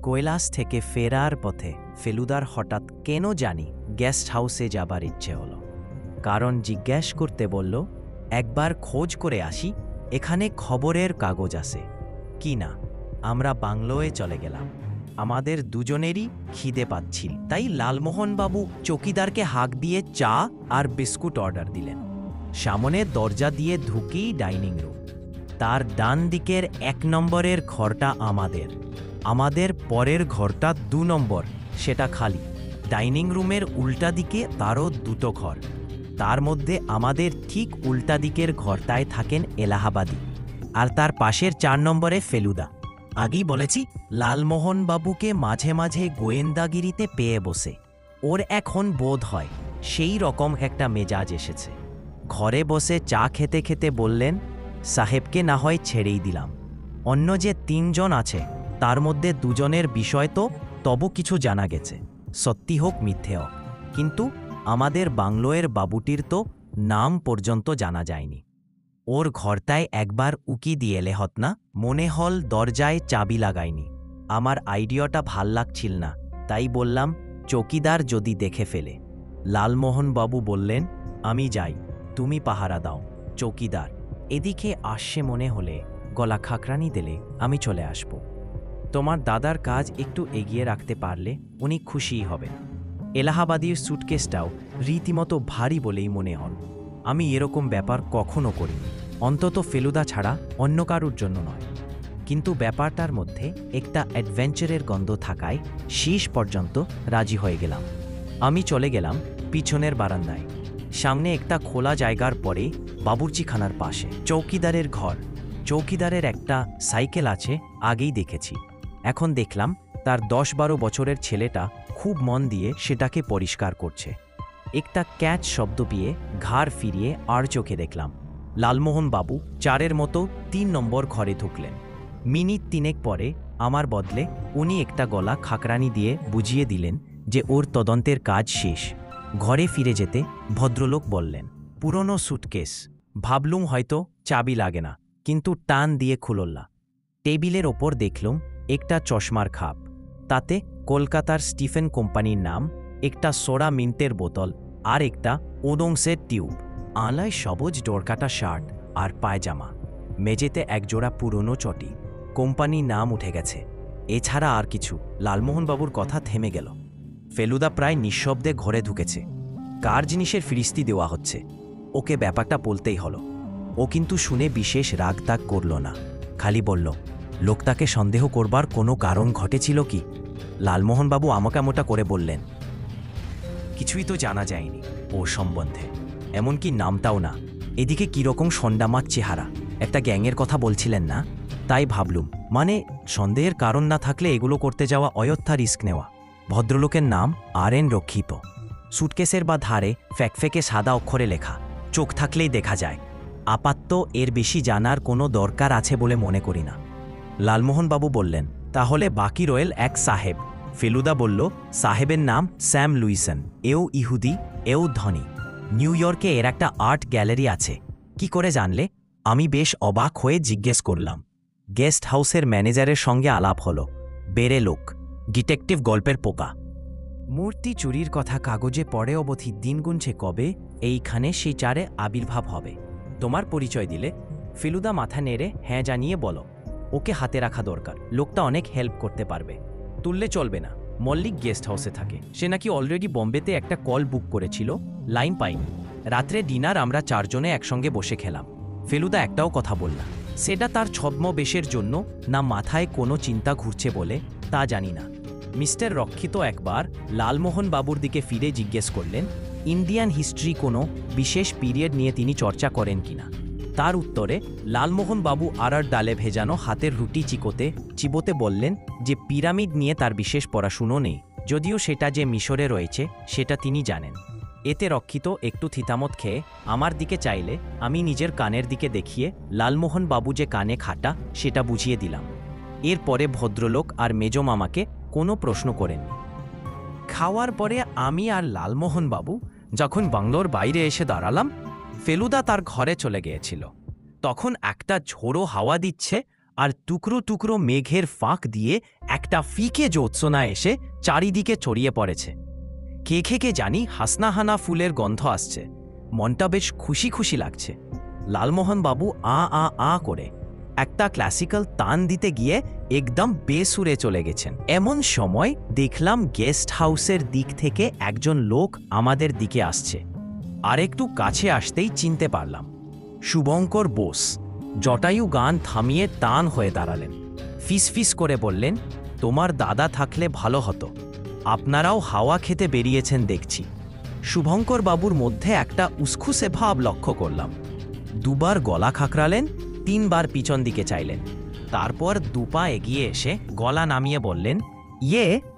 কৈলাস থেকে ফেরার পথে ফেলুদার হঠাৎ কেন জানি গেস্ট হাউসে যাবার ইচ্ছে হলো। কারণ জিজ্ঞেস করতে বলল, একবার খোঁজ করে আসি, এখানে খবরের কাগজ আছে কি না। আমরা বাংলোয় চলে গেলাম। আমাদের দুজনেরই খিদে পাচ্ছিল, তাই লালমোহনবাবু চৌকিদারকে হাঁক দিয়ে চা আর বিস্কুট অর্ডার দিলেন। সামনে দরজা দিয়ে ঢুকেই ডাইনিং রুম। তার ডান দিকের 1 নম্বরের ঘরটা আমাদের পরের ঘরটা 2 নম্বর, সেটা খালি। ডাইনিং রুমের উল্টা দিকে তারও 2টো ঘর। তার মধ্যে আমাদের ঠিক উল্টা দিকের ঘরটায় থাকেন এলাহাবাদী, আর তার পাশের 4 নম্বরে ফেলুদা। আগেই বলেছি, লালমোহনবাবুকে মাঝে মাঝে গোয়েন্দাগিরিতে পেয়ে বসে। ওর এখন বোধ হয় সেই রকম একটা মেজাজ এসেছে। ঘরে বসে চা খেতে খেতে বললেন, সাহেবকে না হয় ছেড়েই দিলাম। অন্য যে 3 জন আছে তার মধ্যে 2 জনের বিষয় তো তবু কিছু জানা গেছে, সত্যি হোক মিথ্যে হোক। কিন্তু আমাদের বাংলোয়ের বাবুটির তো নাম পর্যন্ত জানা যায়নি। ওর ঘরটায় একবার উকি দিয়ে এলে হত না? মনে হল দরজায় চাবি লাগায়নি। আমার আইডিয়াটা ভাল লাগছিল না, তাই বললাম, চৌকিদার যদি দেখে ফেলে। লালমোহনবাবু বললেন, আমি যাই, তুমি পাহারা দাও। চৌকিদার এদিকে আসছে মনে হলে গলা খাকরানি দিলে আমি চলে আসব। তোমার দাদার কাজ একটু এগিয়ে রাখতে পারলে উনি খুশিই হবেন। এলাহাবাদীর সুটকেসটাও রীতিমতো ভারী বলেই মনে হল। আমি এরকম ব্যাপার কখনো করিনি, অন্তত ফেলুদা ছাড়া অন্য কারুর জন্য নয়। কিন্তু ব্যাপারটার মধ্যে একটা অ্যাডভেঞ্চারের গন্ধ থাকায় শেষ পর্যন্ত রাজি হয়ে গেলাম। আমি চলে গেলাম পিছনের বারান্দায়। সামনে একটা খোলা জায়গার পরে বাবুর্চিখানার পাশে চৌকিদারের ঘর। চৌকিদারের একটা সাইকেল আছে, আগেই দেখেছি। এখন দেখলাম তার 10-12 বছরের ছেলেটা খুব মন দিয়ে সেটাকে পরিষ্কার করছে। একটা ক্যাচ শব্দ পেয়ে ঘাড় ফিরিয়ে আর চোখে দেখলাম লালমোহনবাবু 4-এর মতো 3 নম্বর ঘরে ঢুকলেন। মিনিট 3 পরে আমার বদলে উনি একটা গলা খাকরানি দিয়ে বুঝিয়ে দিলেন যে ওর তদন্তের কাজ শেষ। ঘরে ফিরে যেতে ভদ্রলোক বললেন, পুরনো সুটকেস। ভাবলুম হয়তো চাবি লাগে না, কিন্তু টান দিয়ে খুলল্লা। টেবিলের ওপর দেখলুম একটা চশমার খাপ, তাতে কলকাতার স্টিফেন কোম্পানির নাম, একটা সোডা মিন্টের বোতল আর একটা ওডংসের টিউব। আলায় সবুজ ডোরকাটা শার্ট আর পায়জামা। মেঝেতে একজোড়া পুরনো চটি, কোম্পানির নাম উঠে গেছে। এছাড়া আর কিছু। লালমোহনবাবুর কথা থেমে গেল। ফেলুদা প্রায় নিঃশব্দে ঘরে ঢুকেছে। কার জিনিসের ফিরিস্তি দেওয়া হচ্ছে, ওকে ব্যাপারটা বলতেই হলো। ও কিন্তু শুনে বিশেষ রাগ তাগ করল না, খালি বলল, লোকটাকে সন্দেহ করবার কোনো কারণ ঘটেছিল কি? লালমোহনবাবু আমোটা করে বললেন, কিছুই তো জানা যায়নি ও সম্বন্ধে, এমনকি নামটাও না। এদিকে কীরকম সন্ডামার চেহারা, একটা গ্যাংয়ের কথা বলছিলেন না? তাই ভাবলুম, মানে সন্দেহের কারণ না থাকলে এগুলো করতে যাওয়া অযথা রিস্ক নেওয়া। ভদ্রলোকের নাম আর.এন. রক্ষিত। সুটকেসের বা ধারে ফ্যাকফেকে সাদা অক্ষরে লেখা, চোখ থাকলেই দেখা যায়। আপাতত এর বেশি জানার কোনো দরকার আছে বলে মনে করি না। লালমোহনবাবু বললেন, তাহলে বাকি রয়েল এক সাহেব। ফেলুদা বলল, সাহেবের নাম স্যাম লুইসন। এও ইহুদি, এও ধনী। নিউ ইয়র্কে এর একটা আর্ট গ্যালারি আছে। কি করে জানলে? আমি বেশ অবাক হয়ে জিজ্ঞেস করলাম। গেস্ট হাউসের ম্যানেজারের সঙ্গে আলাপ হলো। বেড়ে লোক, ডিটেকটিভ গল্পের পোকা। মূর্তি চুরির কথা কাগজে পড়ে অবধি দিন গুনছে কবে এইখানে সেই চারে আবির্ভাব হবে। তোমার পরিচয় দিলে? ফেলুদা মাথা নেড়ে হ্যাঁ জানিয়ে বলো, ওকে হাতে রাখা দরকার, লোকটা অনেক হেল্প করতে পারবে। তুললে চলবে না। মল্লিক গেস্ট হাউসে থাকে। সে নাকি অলরেডি বম্বেতে একটা কল বুক করেছিল, লাইন পাইনি। রাত্রে ডিনার আমরা 4 জনে একসঙ্গে বসে খেলাম। ফেলুদা একটাও কথা বলল না। সেটা তার ছদ্মবেশের জন্য না মাথায় কোনো চিন্তা ঘুরছে বলে, তা জানি না। মিস্টার রক্ষিত একবার লালমোহনবাবুর দিকে ফিরে জিজ্ঞেস করলেন, ইন্ডিয়ান হিস্ট্রি কোনো বিশেষ পিরিয়ড নিয়ে তিনি চর্চা করেন কিনা। তার উত্তরে লালমোহনবাবু আড়ার ডালে ভেজানো হাতের রুটি চিবোতে বললেন যে পিরামিড নিয়ে তার বিশেষ পড়াশুনো নেই, যদিও সেটা যে মিশরে রয়েছে সেটা তিনি জানেন। এতে রক্ষিত একটু থিতামত খেয়ে আমার দিকে চাইলে আমি নিজের কানের দিকে দেখিয়ে লালমোহনবাবু যে কানে খাটা সেটা বুঝিয়ে দিলাম। এরপরে ভদ্রলোক আর মেজো মামাকে কোনো প্রশ্ন করেননি। খাওয়ার পরে আমি আর লালমোহনবাবু যখন বাংলোর বাইরে এসে দাঁড়ালাম, ফেলুদা তার ঘরে চলে গিয়েছিল। তখন একটা ঝোড়ো হাওয়া দিচ্ছে আর টুকরো টুকরো মেঘের ফাঁক দিয়ে একটা ফিকে জ্যোৎস্না এসে চারিদিকে ছড়িয়ে পড়েছে। কে জানি হাসনাহানা ফুলের গন্ধ আসছে। মনটা বেশ খুশি খুশি লাগছে। লালমোহন বাবু আ করে একটা ক্লাসিক্যাল তান দিতে গিয়ে একদম বেসুরে চলে গেছেন। এমন সময় দেখলাম গেস্ট হাউসের দিক থেকে একজন লোক আমাদের দিকে আসছে। আর একটু কাছে আসতেই চিনতে পারলাম শুভঙ্কর বোস। জটায়ু গান থামিয়ে টান হয়ে দাঁড়ালেন। ফিস করে বললেন, তোমার দাদা থাকলে ভালো হতো। আপনারাও হাওয়া খেতে বেরিয়েছেন দেখছি। শুভঙ্কর বাবুর মধ্যে একটা উসখুসে ভাব লক্ষ্য করলাম। দুবার গলা খাকরালেন, 3 বার পিছন দিকে চাইলেন। তারপর দুপা এগিয়ে এসে গলা নামিয়ে বললেন,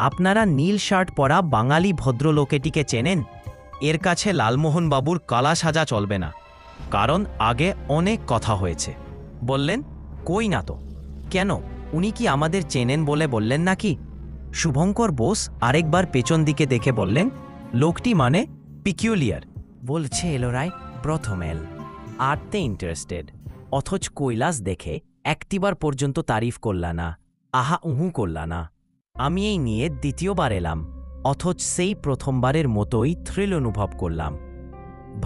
আপনারা নীল শার্ট পরা বাঙালি ভদ্রলোকেটিকে চেনেন? এর কাছে লালমোহন বাবুর কালা সাজা চলবে না, কারণ আগে অনেক কথা হয়েছে। বললেন, কই না তো। কেন, উনি কি আমাদের চেনেন বলে বললেন নাকি? শুভঙ্কর বোস আরেকবার পেছন দিকে দেখে বললেন, লোকটি মানে পিকিউলিয়ার। বলছে এলোরায় প্রথম এল, আর্টতে ইন্টারেস্টেড, অথচ কৈলাস দেখে একটিবার পর্যন্ত তারিফ করলা না, আহা উহু করলা না। আমি এই নিয়ে দ্বিতীয়বার এলাম, অথচ সেই প্রথমবারের মতোই থ্রিল অনুভব করলাম।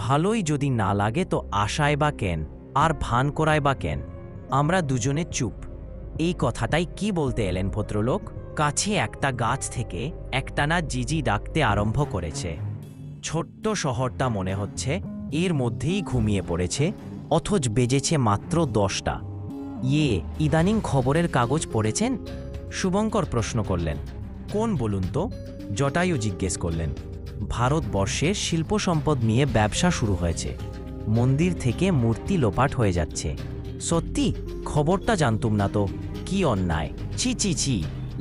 ভালোই যদি না লাগে তো আশায় বা কেন, আর ভান করায় বা কেন? আমরা দুজনে চুপ। এই কথাটাই কি বলতে এলেন ভদ্রলোক? কাছে একটা গাছ থেকে একটানা জিজি ডাকতে আরম্ভ করেছে। ছোট্ট শহরটা মনে হচ্ছে এর মধ্যেই ঘুমিয়ে পড়েছে, অথচ বেজেছে মাত্র 10টা। ইদানিং খবরের কাগজ পড়েছেন? শুভঙ্কর প্রশ্ন করলেন। কোন বলুন তো? জটায়ু জিজ্ঞেস করলেন। ভারতবর্ষে শিল্প সম্পদ নিয়ে ব্যবসা শুরু হয়েছে, মন্দির থেকে মূর্তি লোপাট হয়ে যাচ্ছে। সত্যি? খবরটা জানতুম না তো। কি অন্যায়! ছি।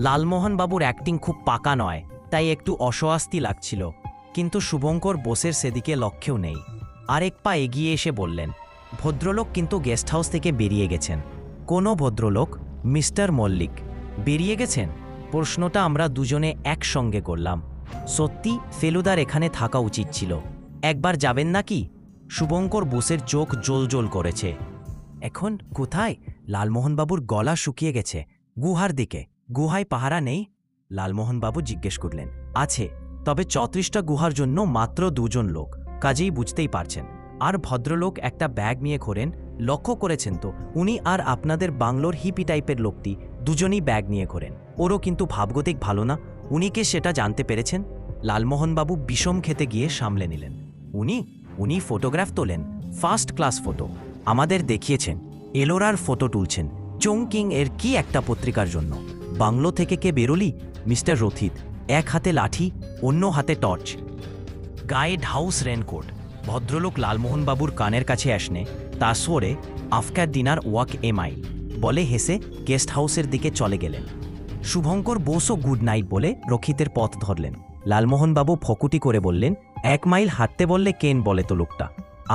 লালমোহন বাবুর অ্যাক্টিং খুব পাকা নয়, তাই একটু অস্বস্তি লাগছিল। কিন্তু শুভঙ্কর বোসের সেদিকে লক্ষ্যও নেই। আরেক পা এগিয়ে এসে বললেন, ভদ্রলোক কিন্তু গেস্ট হাউস থেকে বেরিয়ে গেছেন। কোনো ভদ্রলোক? মিস্টার মল্লিক বেরিয়ে গেছেন? প্রশ্নটা আমরা দুজনে একসঙ্গে করলাম। সত্যি ফেলুদার এখানে থাকা উচিত ছিল। একবার যাবেন নাকি? শুভঙ্কর বোসের চোখ জ্বলজ্বল করেছে। এখন কোথায়? লালমোহনবাবুর গলা শুকিয়ে গেছে। গুহার দিকে। গুহায় পাহারা নেই? লালমোহনবাবু জিজ্ঞেস করলেন। আছে, তবে 34টা গুহার জন্য মাত্র 2 জন লোক, কাজেই বুঝতেই পারছেন। আর ভদ্রলোক একটা ব্যাগ নিয়ে ঘোরেন, লক্ষ্য করেছেন তো? উনি আর আপনাদের বাংলোর হিপি টাইপের লোকটি দুজনেই ব্যাগ নিয়ে ঘোরেন। ওরও কিন্তু ভাবগতিক ভালো না। উনিকে সেটা জানতে পেরেছেন? লালমোহনবাবু বিষম খেতে গিয়ে সামলে নিলেন। উনি ফটোগ্রাফ তোলেন, ফার্স্ট ক্লাস ফটো। আমাদের দেখিয়েছেন। এলোরার ফটো তুলছেন চংকিং এর কি একটা পত্রিকার জন্য। বাংলো থেকে কে বেরোলি? মিস্টার রথিত, এক হাতে লাঠি, অন্য হাতে টর্চ, গায়ে ঢাউস রেনকোট। ভদ্রলোক লালমোহনবাবুর কানের কাছে আসনে তাসরে after dinner walk a mile বলে হেসে গেস্ট হাউসের দিকে চলে গেলেন। শুভঙ্কর বোসও গুড নাইট বলে রক্ষিতের পথ ধরলেন। লালমোহনবাবু ফকুটি করে বললেন, 1 মাইল হাঁটতে বললে কেন বলে তো লোকটা?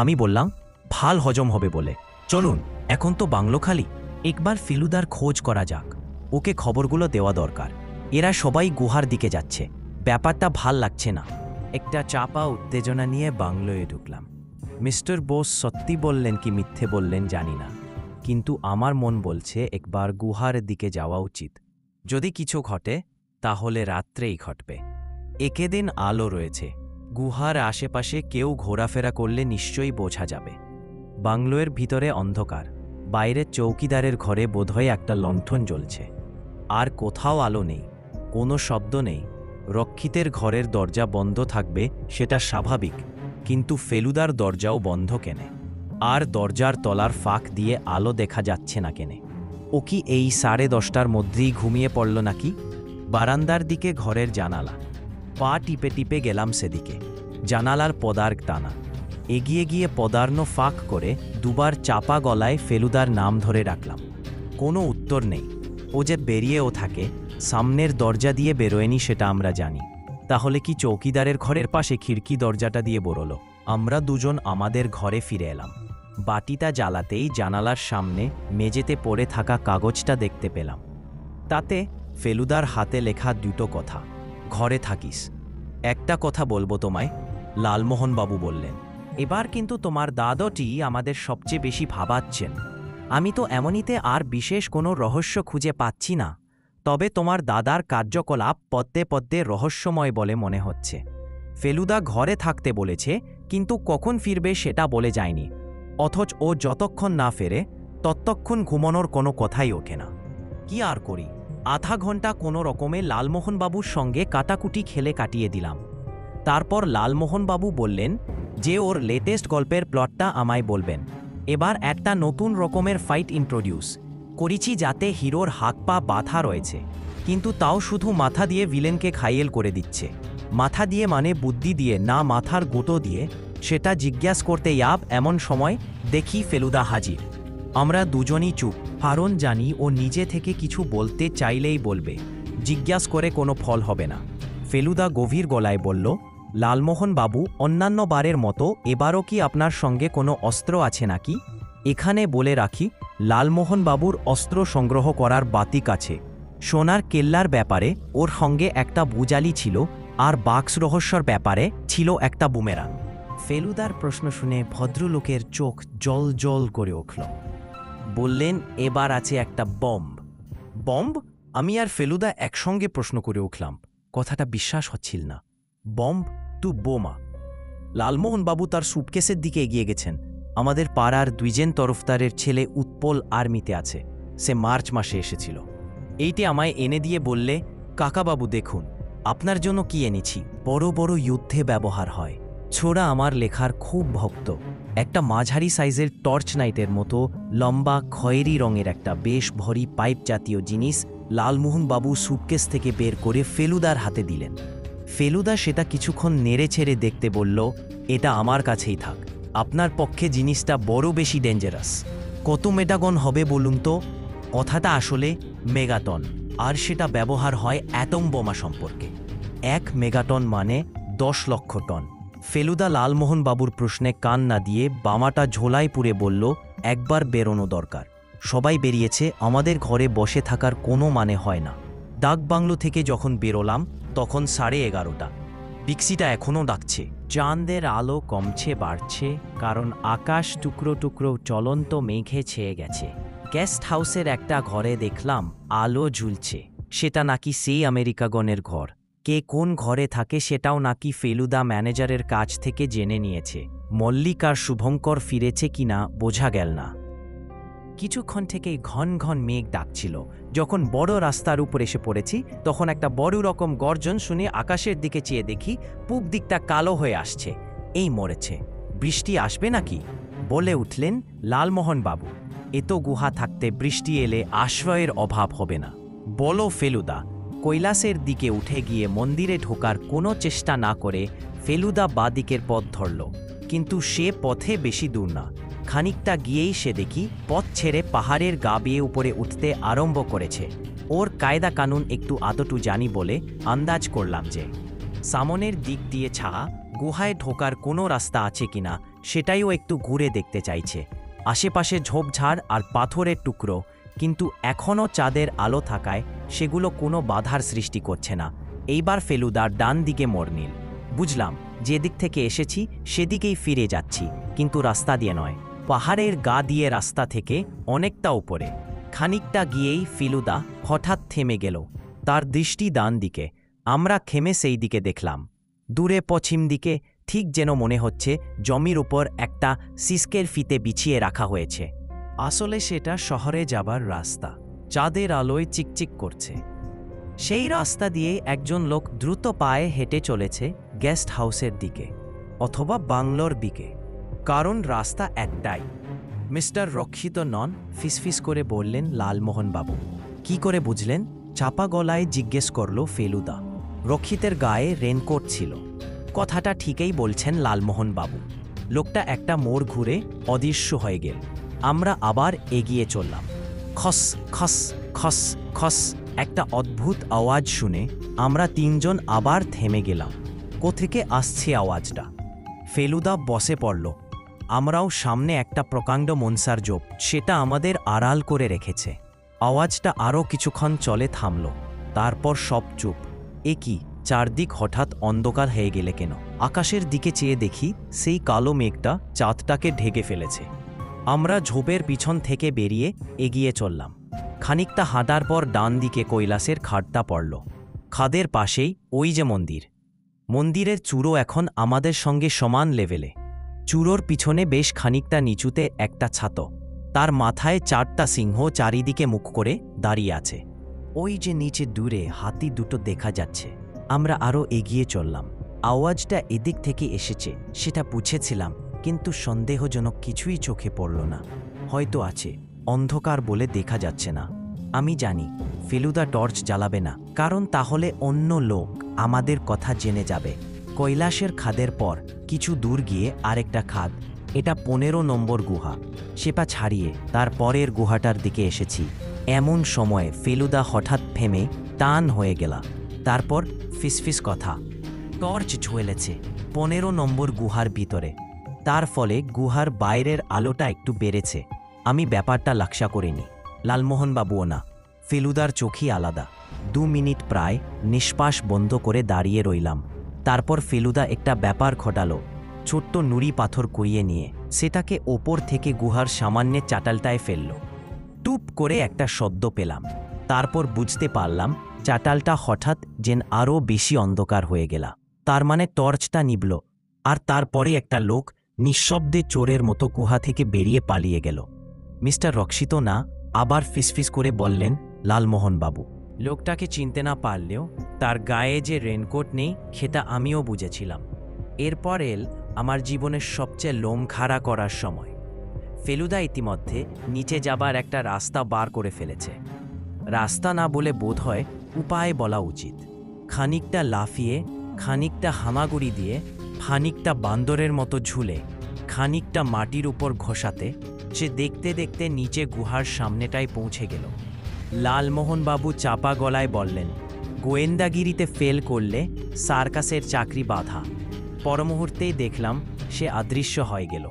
আমি বললাম, ভাল হজম হবে বলে। চলুন, এখন তো বাংলো খালি, একবার ফেলুদার খোঁজ করা যাক। ওকে খবরগুলো দেওয়া দরকার। এরা সবাই গুহার দিকে যাচ্ছে, ব্যাপারটা ভাল লাগছে না। একটা চাপা উত্তেজনা নিয়ে বাংলোয় ঢুকলাম। মিস্টার বোস সত্যি বললেন কি মিথ্যে বললেন জানি না, কিন্তু আমার মন বলছে একবার গুহার দিকে যাওয়া উচিত। যদি কিছু ঘটে তাহলে রাত্রেই ঘটবে। একেদিন আলো রয়েছে, গুহার আশেপাশে কেউ ঘোরাফেরা করলে নিশ্চয়ই বোঝা যাবে। বাংলোয়ের ভিতরে অন্ধকার, বাইরে চৌকিদারের ঘরে বোধহয় একটা লণ্ঠন জ্বলছে। আর কোথাও আলো নেই, কোনো শব্দ নেই। রক্ষিতের ঘরের দরজা বন্ধ থাকবে সেটা স্বাভাবিক, কিন্তু ফেলুদার দরজাও বন্ধ কেনে? আর দরজার তলার ফাঁক দিয়ে আলো দেখা যাচ্ছে না কেনে? ও কি এই 10:30টার মধ্যেই ঘুমিয়ে পড়ল নাকি? বারান্দার দিকে ঘরের জানালা, পা টিপে টিপে গেলাম সেদিকে। জানালার পদার্ক টানা। এগিয়ে গিয়ে পদার্ন ফাঁক করে দুবার চাপা গলায় ফেলুদার নাম ধরে রাখলাম। কোনো উত্তর নেই। ও যে বেরিয়েও থাকে, সামনের দরজা দিয়ে বেরোয়নি সেটা আমরা জানি। তাহলে কি চৌকিদারের ঘরের পাশে খিড়কি দরজাটা দিয়ে বেরোলো? আমরা দুজন আমাদের ঘরে ফিরে এলাম। বাতিটা জ্বালাতেই জানালার সামনে মেঝেতে পড়ে থাকা কাগজটা দেখতে পেলাম। তাতে ফেলুদার হাতে লেখা 2টো কথা। ঘরে থাকিস। একটা কথা বলবো তোমায়, লালমোহনবাবু বললেন। এবার কিন্তু তোমার দাদটি আমাদের সবচেয়ে বেশি ভাবাচ্ছেন। আমি তো এমনিতে আর বিশেষ কোনো রহস্য খুঁজে পাচ্ছি না, তবে তোমার দাদার কার্যকলাপ পদ্মে পদ্মে রহস্যময় বলে মনে হচ্ছে। ফেলুদা ঘরে থাকতে বলেছে, কিন্তু কখন ফিরবে সেটা বলে যায়নি। অথচ ও যতক্ষণ না ফেরে ততক্ষণ ঘুমানোর কোনো কথাই ওঠে না। কি আর করি, আধা ঘন্টা কোনো রকমে লালমোহনবাবুর সঙ্গে কাটাকুটি খেলে কাটিয়ে দিলাম। তারপর লালমোহনবাবু বললেন যে ওর লেটেস্ট গল্পের প্লটটা আমায় বলবেন। এবার একটা নতুন রকমের ফাইট ইন্ট্রোডিউস করেছি, যাতে হিরোর হাত পা বাঁধা রয়েছে, কিন্তু তাও শুধু মাথা দিয়ে ভিলেনকে ঘায়েল করে দিচ্ছে। মাথা দিয়ে মানে বুদ্ধি দিয়ে না, মাথার গুঁতো দিয়ে, সেটা জিজ্ঞাসা করতে যাব এমন সময় দেখি ফেলুদা হাজির। আমরা দুজনই চুপ, কারণ জানি ও নিজে থেকে কিছু বলতে চাইলেই বলবে, জিজ্ঞাসা করে কোনো ফল হবে না। ফেলুদা গভীর গলায় বলল, লালমোহন বাবু, অন্যান্য বারের মতো এবারও কি আপনার সঙ্গে কোনো অস্ত্র আছে নাকি? এখানে বলে রাখি, লালমোহন বাবুর অস্ত্র সংগ্রহ করার বাতিক আছে। সোনার কেল্লার ব্যাপারে ওর সঙ্গে একটা বুজালি ছিল, আর বাক্স রহস্যর ব্যাপারে ছিল একটা বুমেরাং। ফেলুদার প্রশ্ন শুনে ভদ্রলোকের চোখ জল জল করে উঠল। বললেন, এবার আছে একটা বম্ব। বম্ব? আমি আর ফেলুদা একসঙ্গে প্রশ্ন করে উঠলাম। কথাটা বিশ্বাস হচ্ছিল না। বম্ব টু বোমা। লালমোহনবাবু তার সুটকেসের দিকে এগিয়ে গেছেন। আমাদের পাড়ার দ্বিজেন তরফদারের ছেলে উৎপল আর্মিতে আছে, সে মার্চ মাসে এসেছিল। এইটি আমায় এনে দিয়ে বললে, কাকাবাবু দেখুন, আপনার জন্য কি এনেছি। বড় বড় যুদ্ধে ব্যবহার হয়। ছোড়া আমার লেখার খুব ভক্ত। একটা মাঝারি সাইজের টর্চ নাইটের মতো লম্বা খয়েরি রঙের একটা বেশ ভরি পাইপ জাতীয় জিনিস লালমোহনবাবু সুটকেস থেকে বের করে ফেলুদার হাতে দিলেন। ফেলুদা সেটা কিছুক্ষণ নেড়ে ছেড়ে দেখতে বলল, এটা আমার কাছেই থাক। আপনার পক্ষে জিনিসটা বড় বেশি ডেঞ্জারাস। কত মেগাটন হবে বলুন তো? কথাটা আসলে মেগাটন, আর সেটা ব্যবহার হয় অ্যাটম বোমা সম্পর্কে। 1 মেগাটন মানে 10 লক্ষ টন। ফেলুদা লালমোহনবাবুর প্রশ্নে কান না দিয়ে বামাটা ঝোলায় পুরে বলল, একবার বেরোনো দরকার। সবাই বেরিয়েছে, আমাদের ঘরে বসে থাকার কোনো মানে হয় না। ডাকবাংলো থেকে যখন বেরোলাম তখন 11:30। বিক্সিটা এখনও ডাকছে। চাঁদের আলো কমছে বাড়ছে, কারণ আকাশ টুকরো টুকরো চলন্ত মেঘে ছেয়ে গেছে। গেস্ট হাউসের একটা ঘরে দেখলাম আলো ঝুলছে। সেটা নাকি সেই আমেরিকাগণের ঘর। কে কোন ঘরে থাকে সেটাও নাকি ফেলুদা ম্যানেজারের কাছ থেকে জেনে নিয়েছে। মল্লিক আর শুভঙ্কর ফিরেছে কিনা বোঝা গেল না। কিছুক্ষণ থেকেই ঘন ঘন মেঘ ডাকছিল। যখন বড় রাস্তার উপর এসে পড়েছি তখন একটা বড় রকম গর্জন শুনে আকাশের দিকে চেয়ে দেখি পূব দিকটা কালো হয়ে আসছে। এই মরেছে, বৃষ্টি আসবে নাকি? বলে উঠলেন লালমোহনবাবু, এত গুহা থাকতে বৃষ্টি এলে আশ্রয়ের অভাব হবে না। বলো ফেলুদা। কৈলাসের দিকে উঠে গিয়ে মন্দিরে ঢোকার কোনো চেষ্টা না করে ফেলুদা বাঁদিকের পথ ধরল, কিন্তু সে পথে বেশি দূর না। খানিকটা গিয়েই সে দেখি পথ ছেড়ে পাহাড়ের গা বেয়ে উপরে উঠতে আরম্ভ করেছে। ওর কায়দা কানুন একটু আদটু জানি বলে আন্দাজ করলাম যে সামনের দিক দিয়ে ছাড়া গুহায় ঢোকার কোনো রাস্তা আছে কিনা সেটাইও একটু ঘুরে দেখতে চাইছে। আশেপাশে ঝোপঝাড় আর পাথরের টুকরো, কিন্তু এখনও চাঁদের আলো থাকায় সেগুলো কোনো বাধার সৃষ্টি করছে না। এইবার ফেলুদার ডান দিকে মোড় নিল। বুঝলাম যেদিক থেকে এসেছি সেদিকেই ফিরে যাচ্ছি, কিন্তু রাস্তা দিয়ে নয়, পাহাড়ের গা দিয়ে রাস্তা থেকে অনেকটা উপরে। খানিকটা গিয়েই ফেলুদা হঠাৎ থেমে গেল। তার দৃষ্টি ডান দিকে। আমরা থেমে সেই দিকে দেখলাম। দূরে পশ্চিম দিকে ঠিক যেন মনে হচ্ছে জমির উপর একটা সিস্কের ফিতে বিছিয়ে রাখা হয়েছে। আসলে সেটা শহরে যাবার রাস্তা। চাঁদের আলোয় চিকচিক করছে। সেই রাস্তা দিয়ে একজন লোক দ্রুত পায়ে হেঁটে চলেছে গেস্ট হাউসের দিকে, অথবা বাংলোর দিকে, কারণ রাস্তা একটাই। মিস্টার রক্ষিত নন? ফিসফিস করে বললেন লালমোহনবাবু। কি করে বুঝলেন? চাপা গলায় জিজ্ঞেস করল ফেলুদা। রক্ষিতের গায়ে রেনকোট ছিল। কথাটা ঠিকই বলছেন লালমোহনবাবু। লোকটা একটা মোড় ঘুরে অদৃশ্য হয়ে গেল। আমরা আবার এগিয়ে চললাম। খস খস খস খস একটা অদ্ভুত আওয়াজ শুনে আমরা তিনজন আবার থেমে গেলাম। কোথেকে আসছে আওয়াজটা? ফেলুদা বসে পড়ল। আমরাও সামনে একটা প্রকাণ্ড মনসার জোপ, সেটা আমাদের আড়াল করে রেখেছে। আওয়াজটা আরও কিছুক্ষণ চলে থামল, তারপর সব চুপ। এ কি, চারদিক হঠাৎ অন্ধকার হয়ে গেলে কেন? আকাশের দিকে চেয়ে দেখি সেই কালো মেঘটা চাঁদটাকে ঢেকে ফেলেছে। আমরা ঝোপের পিছন থেকে বেরিয়ে এগিয়ে চললাম। খানিকটা হাঁটার পর ডান দিকে কৈলাসের খাদটা পড়ল। খাদের পাশেই ওই যে মন্দির। মন্দিরের চূড়ো এখন আমাদের সঙ্গে সমান লেভেলে। চূড়োর পিছনে বেশ খানিকটা নিচুতে একটা ছাতো, তার মাথায় 4টা সিংহ চারিদিকে মুখ করে দাঁড়িয়ে আছে। ওই যে নিচে দূরে হাতি দুটো দেখা যাচ্ছে। আমরা আরও এগিয়ে চললাম। আওয়াজটা এদিক থেকে এসেছে সেটা বুঝেছিলাম, কিন্তু সন্দেহজনক কিছুই চোখে পড়ল না। হয়তো আছে, অন্ধকার বলে দেখা যাচ্ছে না। আমি জানি ফেলুদা টর্চ জ্বালাবে না, কারণ তাহলে অন্য লোক আমাদের কথা জেনে যাবে। কৈলাসের খাদের পর কিছু দূর গিয়ে আরেকটা খাদ। এটা 15 নম্বর গুহা। সেপা ছাড়িয়ে তার পরের গুহাটার দিকে এসেছি। এমন সময় ফেলুদা হঠাৎ থেমে টান হয়ে গেল। তারপর ফিসফিস কথা, টর্চ ঝুয়েলেছে 15 নম্বর গুহার ভিতরে। তার ফলে গুহার বাইরের আলোটা একটু বেড়েছে। আমি ব্যাপারটা লক্ষ্য করিনি, লালমোহনবাবুও না। ফেলুদার চোখই আলাদা। 2 মিনিট প্রায় নিঃশ্বাস বন্ধ করে দাঁড়িয়ে রইলাম। তারপর ফেলুদা একটা ব্যাপার ঘটালো। ছোট্ট নুড়ি পাথর কুড়িয়ে নিয়ে সেটাকে ওপর থেকে গুহার সামান্যে চাটালটায় ফেলল। টুপ করে একটা শব্দ পেলাম। তারপর বুঝতে পারলাম চাটালটা হঠাৎ যেন আরও বেশি অন্ধকার হয়ে গেল। তার মানে টর্চটা নিভল, আর তারপরে একটা লোক নিঃশব্দে চোরের মতো গুহা থেকে বেরিয়ে পালিয়ে গেল। মিস্টার রক্ষিত না, আবার ফিসফিস করে বললেন লালমোহনবাবু। লোকটাকে চিনতে না পারলেও তার গায়ে যে রেনকোট নেই সেটা আমিও বুঝেছিলাম। এরপর এল আমার জীবনের সবচেয়ে লোম খাড়া করার সময়। ফেলুদা ইতিমধ্যে নিচে যাবার একটা রাস্তা বার করে ফেলেছে। রাস্তা না বলে বোধ হয় উপায় বলা উচিত। খানিকটা লাফিয়ে, খানিকটা হামাগুড়ি দিয়ে, খানিকটা বান্দরের মতো ঝুলে, খানিকটা মাটির উপর ঘষাতে সে দেখতে দেখতে নিচে গুহার সামনেটায় পৌঁছে গেল। লালমোহনবাবু চাপা গলায় বললেন, গোয়েন্দাগিরিতে ফেল করলে সার্কাসের চাকরি বাধা। পরমুহূর্তেই দেখলাম সে অদৃশ্য হয়ে গেল।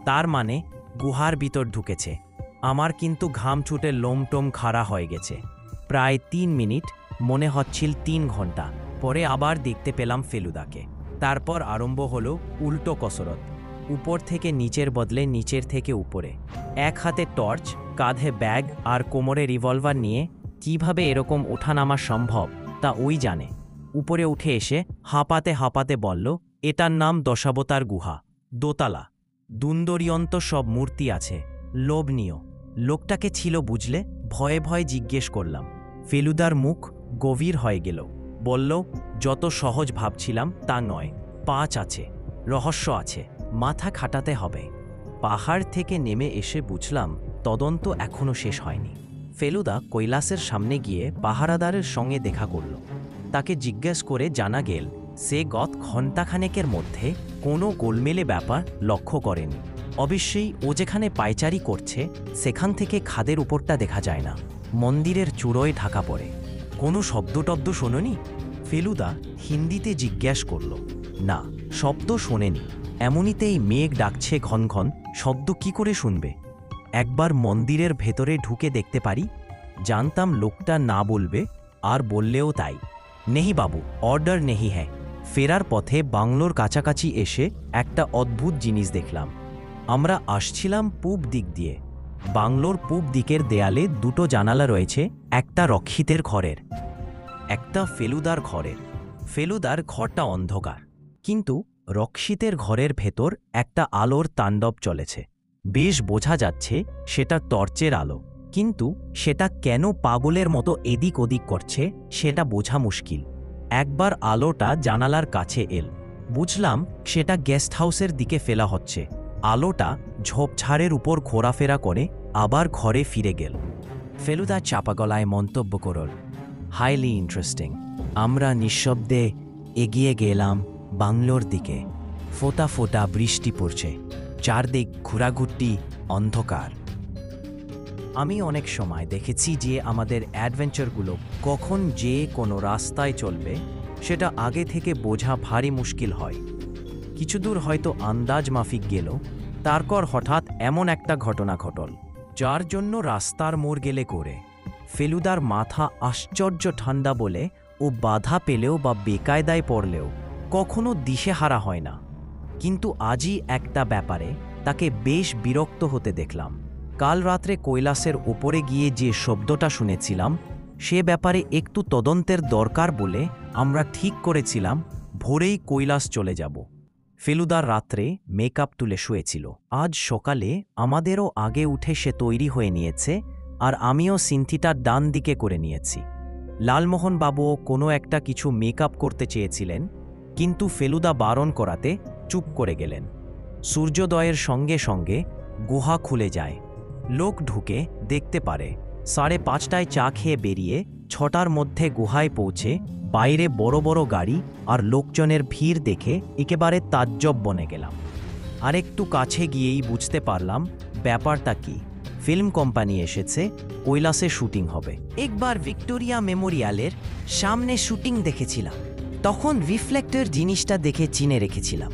তার মানে গুহার ভিতর ঢুকেছে। আমার কিন্তু ঘাম ছুটে লোমটোম খাড়া হয়ে গেছে। প্রায় 3 মিনিট, মনে হচ্ছিল 3 ঘন্টা পরে আবার দেখতে পেলাম ফেলুদাকে। তারপর আরম্ভ হলো উল্টো কসরত। উপর থেকে নিচের বদলে নিচের থেকে উপরে। এক হাতে টর্চ, কাঁধে ব্যাগ আর কোমরে রিভলভার নিয়ে কিভাবে এরকম ওঠানামা সম্ভব তা ওই জানে। উপরে উঠে এসে হাঁপাতে হাঁপাতে বলল, এটার নাম দশাবতার গুহা, দোতলা, দুন্দরিয়ন্ত সব মূর্তি আছে, লোভনীয়। লোকটাকে ছিল বুঝলে? ভয়ে ভয়ে জিজ্ঞেস করলাম। ফেলুদার মুখ গভীর হয়ে গেল। বলল, যত সহজ ভাবছিলাম তা নয়, 5 আছে, রহস্য আছে, মাথা খাটাতে হবে। পাহাড় থেকে নেমে এসে বুঝলাম তদন্ত এখনো শেষ হয়নি। ফেলুদা কৈলাসের সামনে গিয়ে পাহারাদারের সঙ্গে দেখা করল। তাকে জিজ্ঞেস করে জানা গেল সে গত ঘণ্টাখানেকের মধ্যে কোনো গোলমেলে ব্যাপার লক্ষ্য করেনি। অবশ্যই ও যেখানে পায়চারি করছে সেখান থেকে খাদের উপরটা দেখা যায় না, মন্দিরের চূড়োয় ঢাকা পড়ে। কোনো শব্দ-টব্দ শোনোনি? ফেলুদা হিন্দিতে জিজ্ঞেস করল। না, শব্দ শোনেনি। এমনিতেই মেঘ ডাকছে ঘন ঘন, শব্দ কি করে শুনবে? একবার মন্দিরের ভেতরে ঢুকে দেখতে পারি? জানতাম লোকটা না বলবে, আর বললেও তাই। নেহি বাবু, অর্ডার নেহি হ্যাঁ। ফেরার পথে বাংলোর কাছাকাছি এসে একটা অদ্ভুত জিনিস দেখলাম। আমরা আসছিলাম পূব দিক দিয়ে। বাংলোর পূব দিকের দেয়ালে 2টো জানালা রয়েছে, একটা রক্ষিতের ঘরের, একটা ফেলুদার ঘরের। ফেলুদার ঘরটা অন্ধকার, কিন্তু রক্ষিতের ঘরের ভেতর একটা আলোর তাণ্ডব চলেছে। বেশ বোঝা যাচ্ছে সেটা টর্চের আলো, কিন্তু সেটা কেন পাগলের মতো এদিক ওদিক করছে সেটা বোঝা মুশকিল। একবার আলোটা জানালার কাছে এল, বুঝলাম সেটা গেস্ট হাউসের দিকে ফেলা হচ্ছে। আলোটা ঝোপঝাড়ের উপর ঘোরাফেরা করে আবার ঘরে ফিরে গেল। ফেলুদা চাপা গলায় মন্তব্য করল, হাইলি ইন্টারেস্টিং। আমরা নিঃশব্দে এগিয়ে গেলাম বাংলোর দিকে। ফোঁটা ফোঁটা বৃষ্টি পড়ছে, চারদিক ঘোরাঘুরটি অন্ধকার। আমি অনেক সময় দেখেছি যে আমাদের অ্যাডভেঞ্চারগুলো কখন যে কোনো রাস্তায় চলবে সেটা আগে থেকে বোঝা ভারী মুশকিল হয়। কিছু দূর হয়তো আন্দাজ মাফিক গেল, তারপর হঠাৎ এমন একটা ঘটনা ঘটল যার জন্য রাস্তার মোড় গেলে করে। ফেলুদার মাথা আশ্চর্য ঠান্ডা বলে ও বাধা পেলেও বা বেকায়দায় পড়লেও কখনো দিশেহারা হয় না। কিন্তু আজই একটা ব্যাপারে তাকে বেশ বিরক্ত হতে দেখলাম। কাল রাত্রে কৈলাসের ওপরে গিয়ে যে শব্দটা শুনেছিলাম সে ব্যাপারে একটু তদন্তের দরকার বলে আমরা ঠিক করেছিলাম ভোরেই কৈলাস চলে যাব। ফেলুদার রাত্রে মেকআপ তুলে শুয়েছিল। আজ সকালে আমাদেরও আগে উঠে সে তৈরি হয়ে নিয়েছে, আর আমিও সিন্থিটার ডান দিকে করে নিয়েছি। লালমোহন বাবুও কোনো একটা কিছু মেকআপ করতে চেয়েছিলেন, কিন্তু ফেলুদা বারণ করাতে চুপ করে গেলেন। সূর্যোদয়ের সঙ্গে সঙ্গে গুহা খুলে যায়। লোক ঢুকে দেখতে পারে। 5:30টায় চা খেয়ে বেরিয়ে 6টার মধ্যে গুহায় পৌঁছে বাইরে বড় বড় গাড়ি আর লোকজনের ভিড় দেখে একেবারে তাজ্জব বনে গেলাম। আর একটু কাছে গিয়েই বুঝতে পারলাম ব্যাপারটা কি। ফিল্ম কোম্পানি এসেছে, কৈলাসে শুটিং হবে। একবার ভিক্টোরিয়া মেমোরিয়ালের সামনে শুটিং দেখেছিলাম, তখন রিফ্লেক্টর জিনিসটা দেখে চিনে রেখেছিলাম।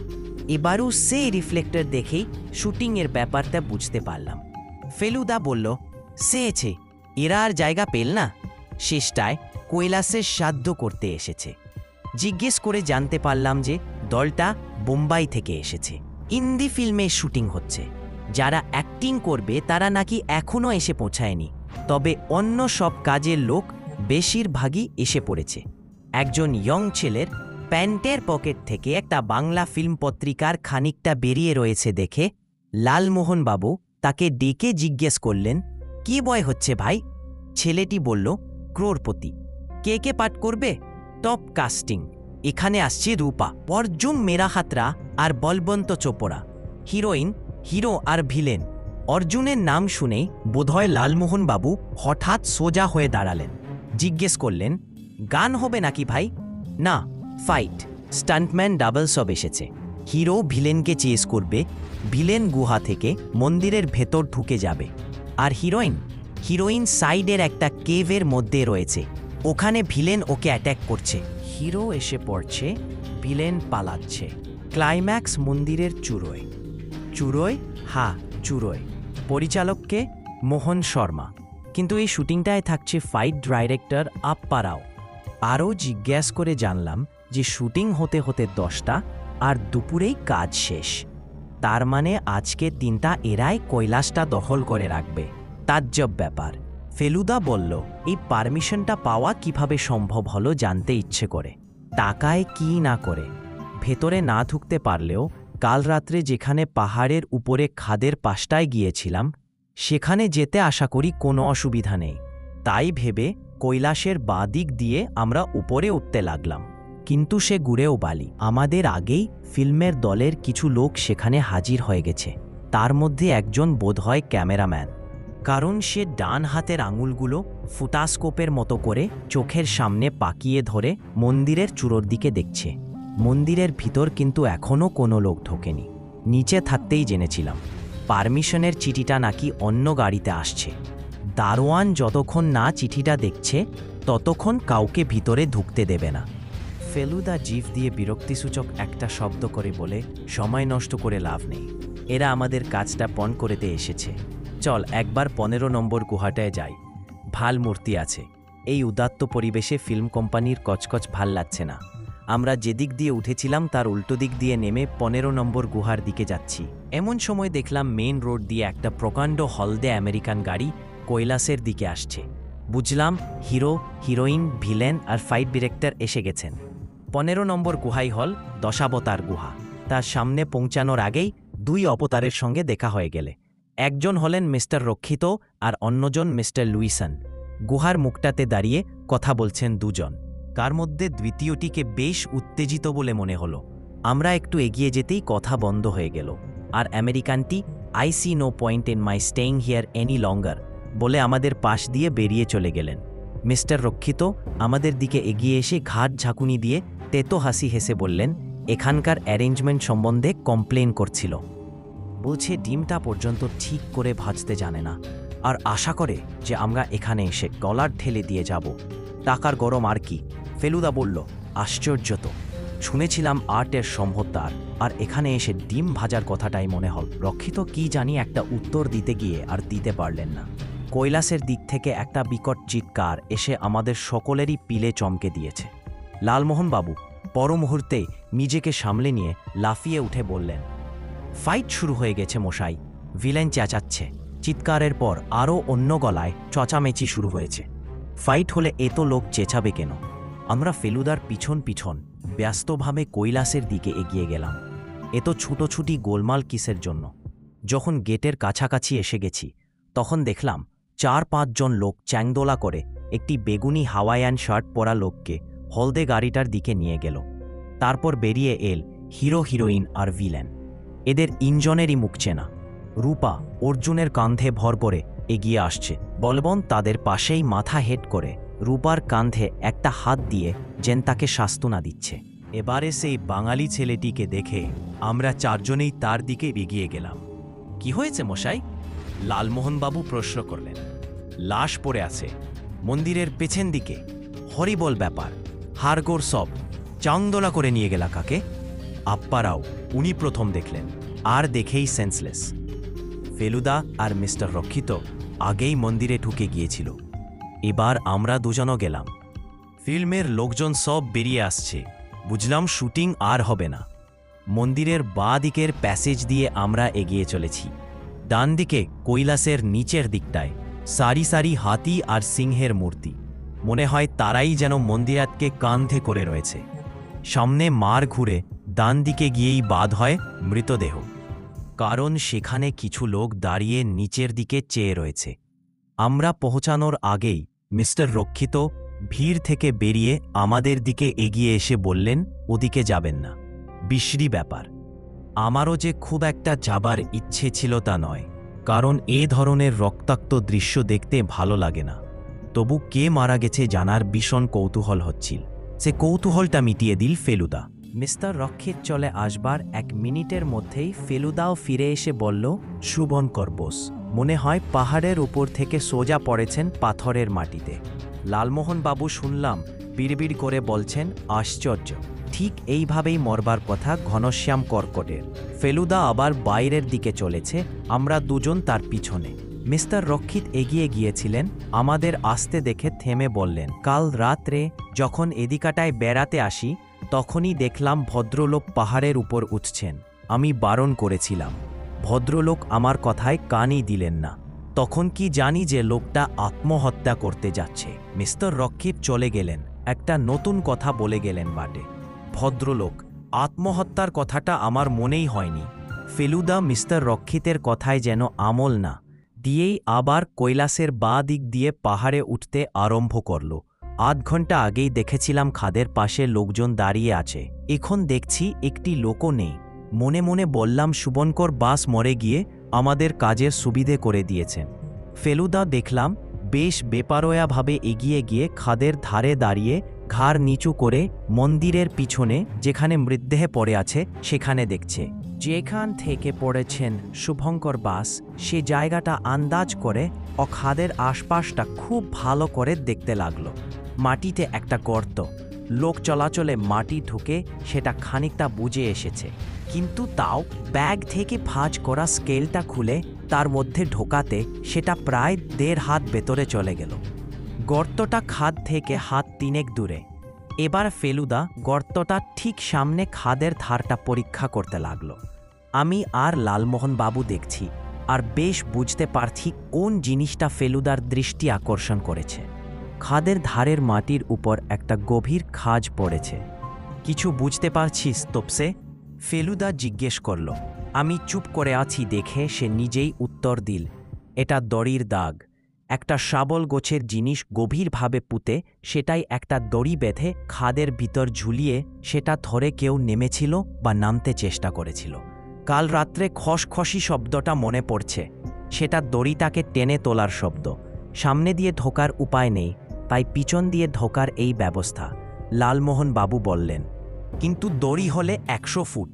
এবারও সেই রিফ্লেক্টর দেখেই শুটিংয়ের ব্যাপারটা বুঝতে পারলাম। ফেলুদা বলল, সেছে এরা আর জায়গা পেল না, শেষটায় কৈলাসের সাধ্য করতে এসেছে। জিজ্ঞেস করে জানতে পারলাম যে দলটা বোম্বাই থেকে এসেছে। হিন্দি ফিল্মে শুটিং হচ্ছে। যারা অ্যাক্টিং করবে তারা নাকি এখনও এসে পৌঁছায়নি, তবে অন্য সব কাজের লোক বেশিরভাগই এসে পড়েছে। একজন ইয়ং ছেলের প্যান্টের পকেট থেকে একটা বাংলা ফিল্ম পত্রিকার খানিকটা বেরিয়ে রয়েছে দেখে লালমোহন বাবু তাকে ডেকে জিজ্ঞেস করলেন, কি বয় হচ্ছে ভাই? ছেলেটি বলল, ক্রোড়পতি। কে কে পাঠ করবে? Top casting. এখানে আসছে রূপা, পরজুম মেরাহাতরা আর বলবন্ত চোপড়া। হিরোইন, হিরো আর ভিলেন। অর্জুনের নাম শুনেই বোধহয় লালমোহন বাবু হঠাৎ সোজা হয়ে দাঁড়ালেন। জিজ্ঞেস করলেন, গান হবে নাকি ভাই? না, ফাইট। স্টান্টম্যান ডাবল সব এসেছে। হিরো ভিলেনকে চেস করবে, ভিলেন গুহা থেকে মন্দিরের ভেতর ঢুকে যাবে। আর হিরোইন সাইডের একটা কেভের মধ্যে রয়েছে, ওখানে ভিলেন ওকে অ্যাট্যাক করছে। হিরো এসে পড়ছে, ভিলেন পালাচ্ছে। ক্লাইম্যাক্স মন্দিরের চূড়োয়। চূড়োয়। পরিচালককে মোহন শর্মা। কিন্তু এই শুটিংটায় থাকছে ফাইট ডাইরেক্টর আপ্পা রাও। আরও জিজ্ঞেস করে জানলাম যে শুটিং হতে হতে 10টা, আর দুপুরেই কাজ শেষ। তার মানে আজকে 3টা এরাই কৈলাসটা দখল করে রাখবে। তাজ্জব ব্যাপার। ফেলুদা বলল, এই পারমিশনটা পাওয়া কিভাবে সম্ভব হলো জানতে ইচ্ছে করে। টাকায় কি না করে। ভেতরে না ঢুকতে পারলেও কাল রাত্রে যেখানে পাহাড়ের উপরে খাদের পাশটায় গিয়েছিলাম সেখানে যেতে আশা করি কোনো অসুবিধা নেই। তাই ভেবে কৈলাসের বাঁ দিক দিয়ে আমরা উপরে উঠতে লাগলাম। কিন্তু সে গুড়েও বালি। আমাদের আগেই ফিল্মের দলের কিছু লোক সেখানে হাজির হয়ে গেছে। তার মধ্যে একজন বোধহয় ক্যামেরাম্যান, কারণ সে ডান হাতের আঙুলগুলো ফুটাস্কোপের মতো করে চোখের সামনে পাকিয়ে ধরে মন্দিরের চূড়োর দিকে দেখছে। মন্দিরের ভিতর কিন্তু এখনও কোনো লোক ঢোকেনি। নিচে থাকতেই জেনেছিলাম পারমিশনের চিঠিটা নাকি অন্য গাড়িতে আসছে। দারোয়ান যতক্ষণ না চিঠিটা দেখছে ততক্ষণ কাউকে ভিতরে ঢুকতে দেবে না। ফেলুদা জিভ দিয়ে বিরক্তিসূচক একটা শব্দ করে বলে, সময় নষ্ট করে লাভ নেই, এরা আমাদের কাজটা পণ করতে এসেছে। চল একবার 15 নম্বর গুহাটায় যাই। ভাল মূর্তি আছে। এই উদাত্ত পরিবেশে ফিল্ম কোম্পানির কচকচ ভাল লাগছে না। আমরা যেদিক দিয়ে উঠেছিলাম তার উল্টো দিক দিয়ে নেমে 15 নম্বর গুহার দিকে যাচ্ছি। এমন সময় দেখলাম মেইন রোড দিয়ে একটা প্রকাণ্ড হলদে আমেরিকান গাড়ি কৈলাসের দিকে আসছে। বুঝলাম হিরো, হিরোইন, ভিলেন আর ফাইট ডিরেক্টর এসে গেছেন। 15 নম্বর গুহাই হল দশাবতার গুহা। তার সামনে পৌঁছানোর আগেই 2 অবতারের সঙ্গে দেখা হয়ে গেলে। একজন হলেন মিস্টার রক্ষিত আর অন্যজন মিস্টার লুইসন। গুহার মুখটাতে দাঁড়িয়ে কথা বলছেন দুজন, কার মধ্যে দ্বিতীয়টিকে বেশ উত্তেজিত বলে মনে হলো। আমরা একটু এগিয়ে যেতেই কথা বন্ধ হয়ে গেল, আর আমেরিকানটি I see no point in my staying here any longer বলে আমাদের পাশ দিয়ে বেরিয়ে চলে গেলেন। মিস্টার রক্ষিত আমাদের দিকে এগিয়ে এসে ঘাট ঝাঁকুনি দিয়ে তেতো হাসি হেসে বললেন, এখানকার অ্যারেঞ্জমেন্ট সম্বন্ধে কমপ্লেন করছিল। বলছে ডিমটা পর্যন্ত ঠিক করে ভাজতে জানে না, আর আশা করে যে আমরা এখানে এসে গলার ঠেলে দিয়ে যাব। টাকার গরম আর কি। ফেলুদা বলল, আশ্চর্য তো, শুনেছিলাম আর্টের সম্ভবতার, আর এখানে এসে ডিম ভাজার কথাটাই মনে হল। রক্ষিত কি জানি একটা উত্তর দিতে গিয়ে আর দিতে পারলেন না। কৈলাসের দিক থেকে একটা বিকট চিৎকার এসে আমাদের সকলেরই পিলে চমকে দিয়েছে। লালমোহন বাবু পর মুহূর্তে নিজেকে সামলে নিয়ে লাফিয়ে উঠে বললেন, ফাইট শুরু হয়ে গেছে মশাই, ভিলেন চেঁচাচ্ছে। চিৎকারের পর আরও অন্য গলায় চচামেচি শুরু হয়েছে। ফাইট হলে এত লোক চেঁচাবে কেন? আমরা ফেলুদার পিছন পিছন ব্যস্তভাবে কৈলাসের দিকে এগিয়ে গেলাম। এত ছুটোছুটি গোলমাল কিসের জন্য? যখন গেটের কাছাকাছি এসে গেছি তখন দেখলাম 4-5 জন লোক চ্যাংদোলা করে একটি বেগুনি হাওয়াইয়ান শার্ট পরা লোককে হলদে গাড়িটার দিকে নিয়ে গেল। তারপর বেরিয়ে এল হিরো হিরোইন আর ভিলেন। এদের ইঞ্জনেরই মুখ চেনা। রূপা অর্জুনের কাঁধে ভর করে এগিয়ে আসছে। বলবন তাদের পাশেই মাথা হেট করে রূপার কাঁধে একটা হাত দিয়ে যেন তাকে সান্ত্বনা দিচ্ছে। এবারে সেই বাঙালি ছেলেটিকে দেখে আমরা 4 জনেই তার দিকে এগিয়ে গেলাম। কি হয়েছে মশাই? লালমোহনবাবু প্রশ্ন করলেন। লাশ পড়ে আছে মন্দিরের পেছন দিকে। হরিবল ব্যাপার, হাড়গোড় সব চাংদোলা করে নিয়ে গেলা কাকে? আপ্পারাও উনি প্রথম দেখলেন, আর দেখেই সেন্সলেস। ফেলুদা আর মিস্টার রক্ষিত আগেই মন্দিরে ঢুকে গিয়েছিল। এবার আমরা দুজনও গেলাম। ফিল্মের লোকজন সব বেরিয়ে আসছে। বুঝলাম শুটিং আর হবে না। মন্দিরের বাঁ দিকের প্যাসেজ দিয়ে আমরা এগিয়ে চলেছি। ডান দিকে কৈলাসের নিচের দিকটায় সারি সারি হাতি আর সিংহের মূর্তি। মনে হয় তারাই যেন মন্দিরাতকে কাঁধে করে রয়েছে। সামনে মার ঘুরে ডান দিকে গিয়েই বাদ হয় মৃতদেহ, কারণ সেখানে কিছু লোক দাঁড়িয়ে নিচের দিকে চেয়ে রয়েছে। আমরা পৌঁছানোর আগেই মিস্টার রক্ষিত ভিড় থেকে বেরিয়ে আমাদের দিকে এগিয়ে এসে বললেন, ওদিকে যাবেন না, বিশ্রী ব্যাপার। আমারও যে খুব একটা যাবার ইচ্ছে ছিল তা নয়, কারণ এ ধরনের রক্তাক্ত দৃশ্য দেখতে ভালো লাগে না। তবু কে মারা গেছে জানার ভীষণ কৌতূহল হচ্ছিল। সে কৌতূহলটা মিটিয়ে দিল ফেলুদা। মিস্টার রক্ষিত চলে আসবার 1 মিনিটের মধ্যেই ফেলুদাও ফিরে এসে বলল, শুভঙ্কর বোস মনে হয় পাহাড়ের উপর থেকে সোজা পড়েছেন পাথরের মাটিতে। লালমোহনবাবু শুনলাম বিড়বিড় করে বলছেন, আশ্চর্য, ঠিক এইভাবেই মরবার কথা ঘনশ্যাম কর্কটের। ফেলুদা আবার বাইরের দিকে চলেছে, আমরা দুজন তার পিছনে। মিস্টার রক্ষিত এগিয়ে গিয়েছিলেন। আমাদের আসতে দেখে থেমে বললেন, কাল রাত্রে যখন এদিকাটায় বেড়াতে আসি তখনই দেখলাম ভদ্রলোক পাহাড়ের উপর উঠছেন। আমি বারণ করেছিলাম, ভদ্রলোক আমার কথায় কানই দিলেন না। তখন কি জানি যে লোকটা আত্মহত্যা করতে যাচ্ছে। মিস্টার রক্ষিত চলে গেলেন, একটা নতুন কথা বলে গেলেন বাটে। ভদ্রলোক আত্মহত্যার কথাটা আমার মনেই হয়নি। ফেলুদা মিস্টার রক্ষিতের কথায় যেন আমল না দিয়েই আবার কৈলাসের বাঁ দিক দিয়ে পাহাড়ে উঠতে আরম্ভ করল। আধ ঘন্টা আগেই দেখেছিলাম খাদের পাশে লোকজন দাঁড়িয়ে আছে, এখন দেখছি একটি লোকও নেই। মনে মনে বললাম, শুভঙ্কর বাস মরে গিয়ে আমাদের কাজের সুবিধে করে দিয়েছেন। ফেলুদা দেখলাম বেশ বেপারোয়াভাবে এগিয়ে গিয়ে খাদের ধারে দাঁড়িয়ে ঘাড় নিচু করে মন্দিরের পিছনে যেখানে মৃতদেহ পড়ে আছে সেখানে দেখছে। যেখান থেকে পড়েছেন শুভঙ্কর বাস সে জায়গাটা আন্দাজ করে ও খাদের আশপাশটা খুব ভালো করে দেখতে লাগলো। মাটিতে একটা গর্ত, লোক চলাচলে মাটি ঢুকে সেটা খানিকটা বুঝে এসেছে, কিন্তু তাও ব্যাগ থেকে ভাঁজ করা স্কেলটা খুলে তার মধ্যে ঢোকাতে সেটা প্রায় 1.5 হাত ভেতরে চলে গেল। গর্তটা খাদ থেকে হাত 3 দূরে। এবার ফেলুদা গর্তটা ঠিক সামনে খাদের ধারটা পরীক্ষা করতে লাগলো। আমি আর লালমোহনবাবু দেখছি, আর বেশ বুঝতে পারছি কোন জিনিসটা ফেলুদার দৃষ্টি আকর্ষণ করেছে। খাদের ধারের মাটির উপর একটা গভীর খাজ পড়েছে। কিছু বুঝতে পারছিস তোপসে? ফেলুদা জিজ্ঞেস করল। আমি চুপ করে আছি দেখে সে নিজেই উত্তর দিল, এটা দড়ির দাগ। একটা শাবল গোছের জিনিস গভীরভাবে পুঁতে সেটাই একটা দড়ি বেঁধে খাদের ভিতর ঝুলিয়ে সেটা ধরে কেউ নেমেছিল বা নামতে চেষ্টা করেছিল। কাল রাত্রে খসখসি শব্দটা মনে পড়ছে, সেটা দড়িটাকে টেনে তোলার শব্দ। সামনে দিয়ে ঢোকার উপায় নেই, তাই পিছন দিয়ে ঢোকার এই ব্যবস্থা। লালমোহন বাবু বললেন, কিন্তু দড়ি হলে 100 ফুট,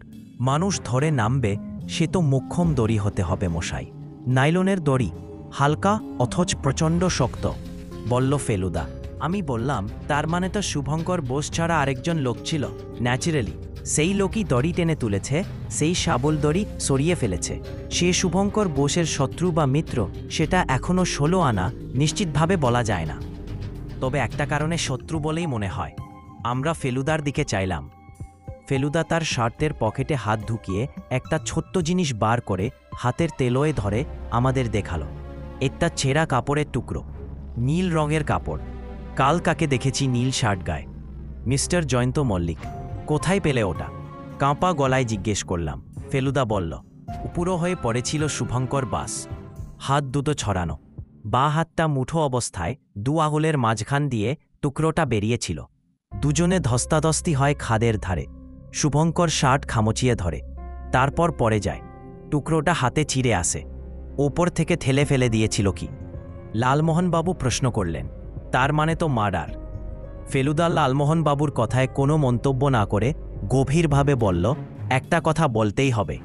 মানুষ ধরে নামবে, সে তো মোক্ষম দড়ি হতে হবে মশাই। নাইলনের দড়ি, হালকা অথচ প্রচণ্ড শক্ত, বলল ফেলুদা। আমি বললাম, তার মানে তো শুভঙ্কর বোস ছাড়া আরেকজন লোক ছিল। ন্যাচারালি সেই লোকই দড়ি টেনে তুলেছে, সেই শাবল দড়ি সরিয়ে ফেলেছে। সে শুভঙ্কর বোসের শত্রু বা মিত্র সেটা এখনও 16 আনা নিশ্চিতভাবে বলা যায় না, তবে একটা কারণে শত্রু বলেই মনে হয়। আমরা ফেলুদার দিকে চাইলাম। ফেলুদা তার শার্টের পকেটে হাত ঢুকিয়ে একটা ছোট্ট জিনিস বার করে হাতের তেলোয় ধরে আমাদের দেখালো। একটা ছেঁড়া কাপড়ের টুকরো, নীল রঙের কাপড়। কাল কাকে দেখেছি নীল শার্ট গায়ে? মিস্টার জয়ন্ত মল্লিক। কোথায় পেলে ওটা? কাঁপা গলায় জিজ্ঞেস করলাম। ফেলুদা বলল, উপুরো হয়ে পড়েছিল শুভঙ্কর বাস। হাত দুটো ছড়ানো, বা হাতটা মুঠো অবস্থায় 2 আঙুলের মাঝখান দিয়ে টুকরোটা বেরিয়েছিল। দুজনে ধস্তাধস্তি হয় খাদের ধারে। শুভঙ্কর শার্ট খামচিয়ে ধরে, তারপর পড়ে যায়। টুকরোটা হাতে চিড়ে আসে। ওপর থেকে ঠেলে ফেলে দিয়েছিল কি? লালমোহনবাবু প্রশ্ন করলেন। তার মানে তো মার্ডার। ফেলুদা লালমোহনবাবুর কথায় কোনো মন্তব্য না করে গভীরভাবে বলল, একটা কথা বলতেই হবে,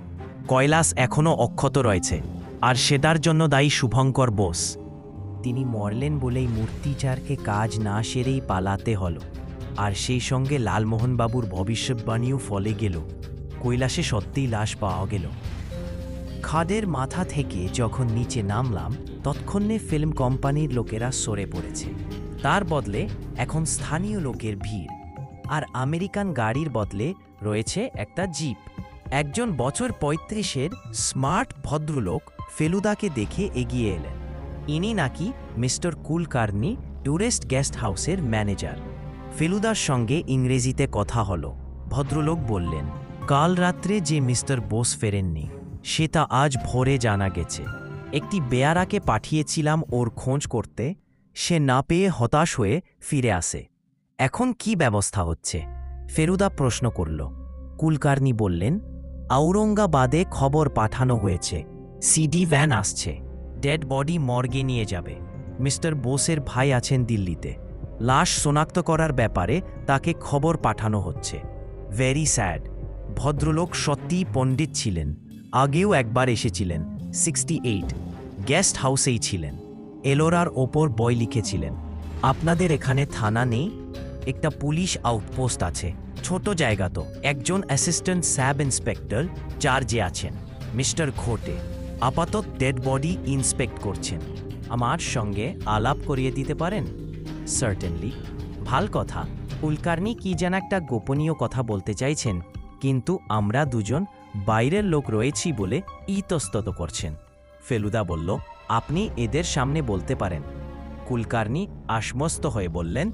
কৈলাস এখনও অক্ষত রয়েছে, আর সেটার জন্য দায়ী শুভঙ্কর বোস। তিনি মরলেন বলেই মূর্তিচারকে কাজ না সেরেই পালাতে হলো, আর সেই সঙ্গে লালমোহনবাবুর ভবিষ্যৎবাণীও ফলে গেল। কৈলাসে সত্যিই লাশ পাওয়া গেল। খাদের মাথা থেকে যখন নিচে নামলাম তৎক্ষণে ফিল্ম কোম্পানির লোকেরা সরে পড়েছে। তার বদলে এখন স্থানীয় লোকের ভিড়, আর আমেরিকান গাড়ির বদলে রয়েছে একটা জিপ। একজন বছর 35-এর স্মার্ট ভদ্রলোক ফেলুদাকে দেখে এগিয়ে এলেন। ইনি নাকি মিস্টার কুলকার্নি, ট্যুরিস্ট গেস্ট হাউসের ম্যানেজার। ফেলুদার সঙ্গে ইংরেজিতে কথা হলো। ভদ্রলোক বললেন, কাল রাত্রে যে মিস্টার বোস ফেরেননি সেটা আজ ভোরে জানা গেছে। একটি বেয়ারাকে পাঠিয়েছিলাম ওর খোঁজ করতে, সে না পেয়ে হতাশ হয়ে ফিরে আসে। এখন কি ব্যবস্থা হচ্ছে? ফেলুদা প্রশ্ন করল। কুলকার্নি বললেন, আওরঙ্গাবাদে খবর পাঠানো হয়েছে, সিডি ভ্যান আসছে, ডেড বডি মর্গে নিয়ে যাবে। মিস্টার বোসের ভাই আছেন দিল্লিতে, লাশ শনাক্ত করার ব্যাপারে তাকে খবর পাঠানো হচ্ছে। Very sad. ভদ্রলোক সত্যিই পণ্ডিত ছিলেন, আগেও একবার এসেছিলেন, 68, গেস্ট হাউসেই ছিলেন। এলোরার ওপর বই লিখেছিলেন। আপনাদের এখানে থানা নেই? একটা পুলিশ আউটপোস্ট আছে, ছোট জায়গা তো। একজন অ্যাসিস্ট্যান্ট স্যাব ইন্সপেক্টর চার্জে আছেন, মিস্টার ঘোটে। আপাতত ডেড বডি ইন্সপেক্ট করছেন। আমার সঙ্গে আলাপ করিয়ে দিতে পারেন? সার্টেনলি। ভাল কথা। কুলকার্নি কি যেন একটা গোপনীয় কথা বলতে চাইছেন, কিন্তু আমরা দুজন বাইরের লোক রয়েছি বলে ইতস্তত করছেন। ফেলুদা বলল, আপনি এদের সামনে বলতে পারেন। কুলকার্নি আশ্বস্ত হয়ে বললেন,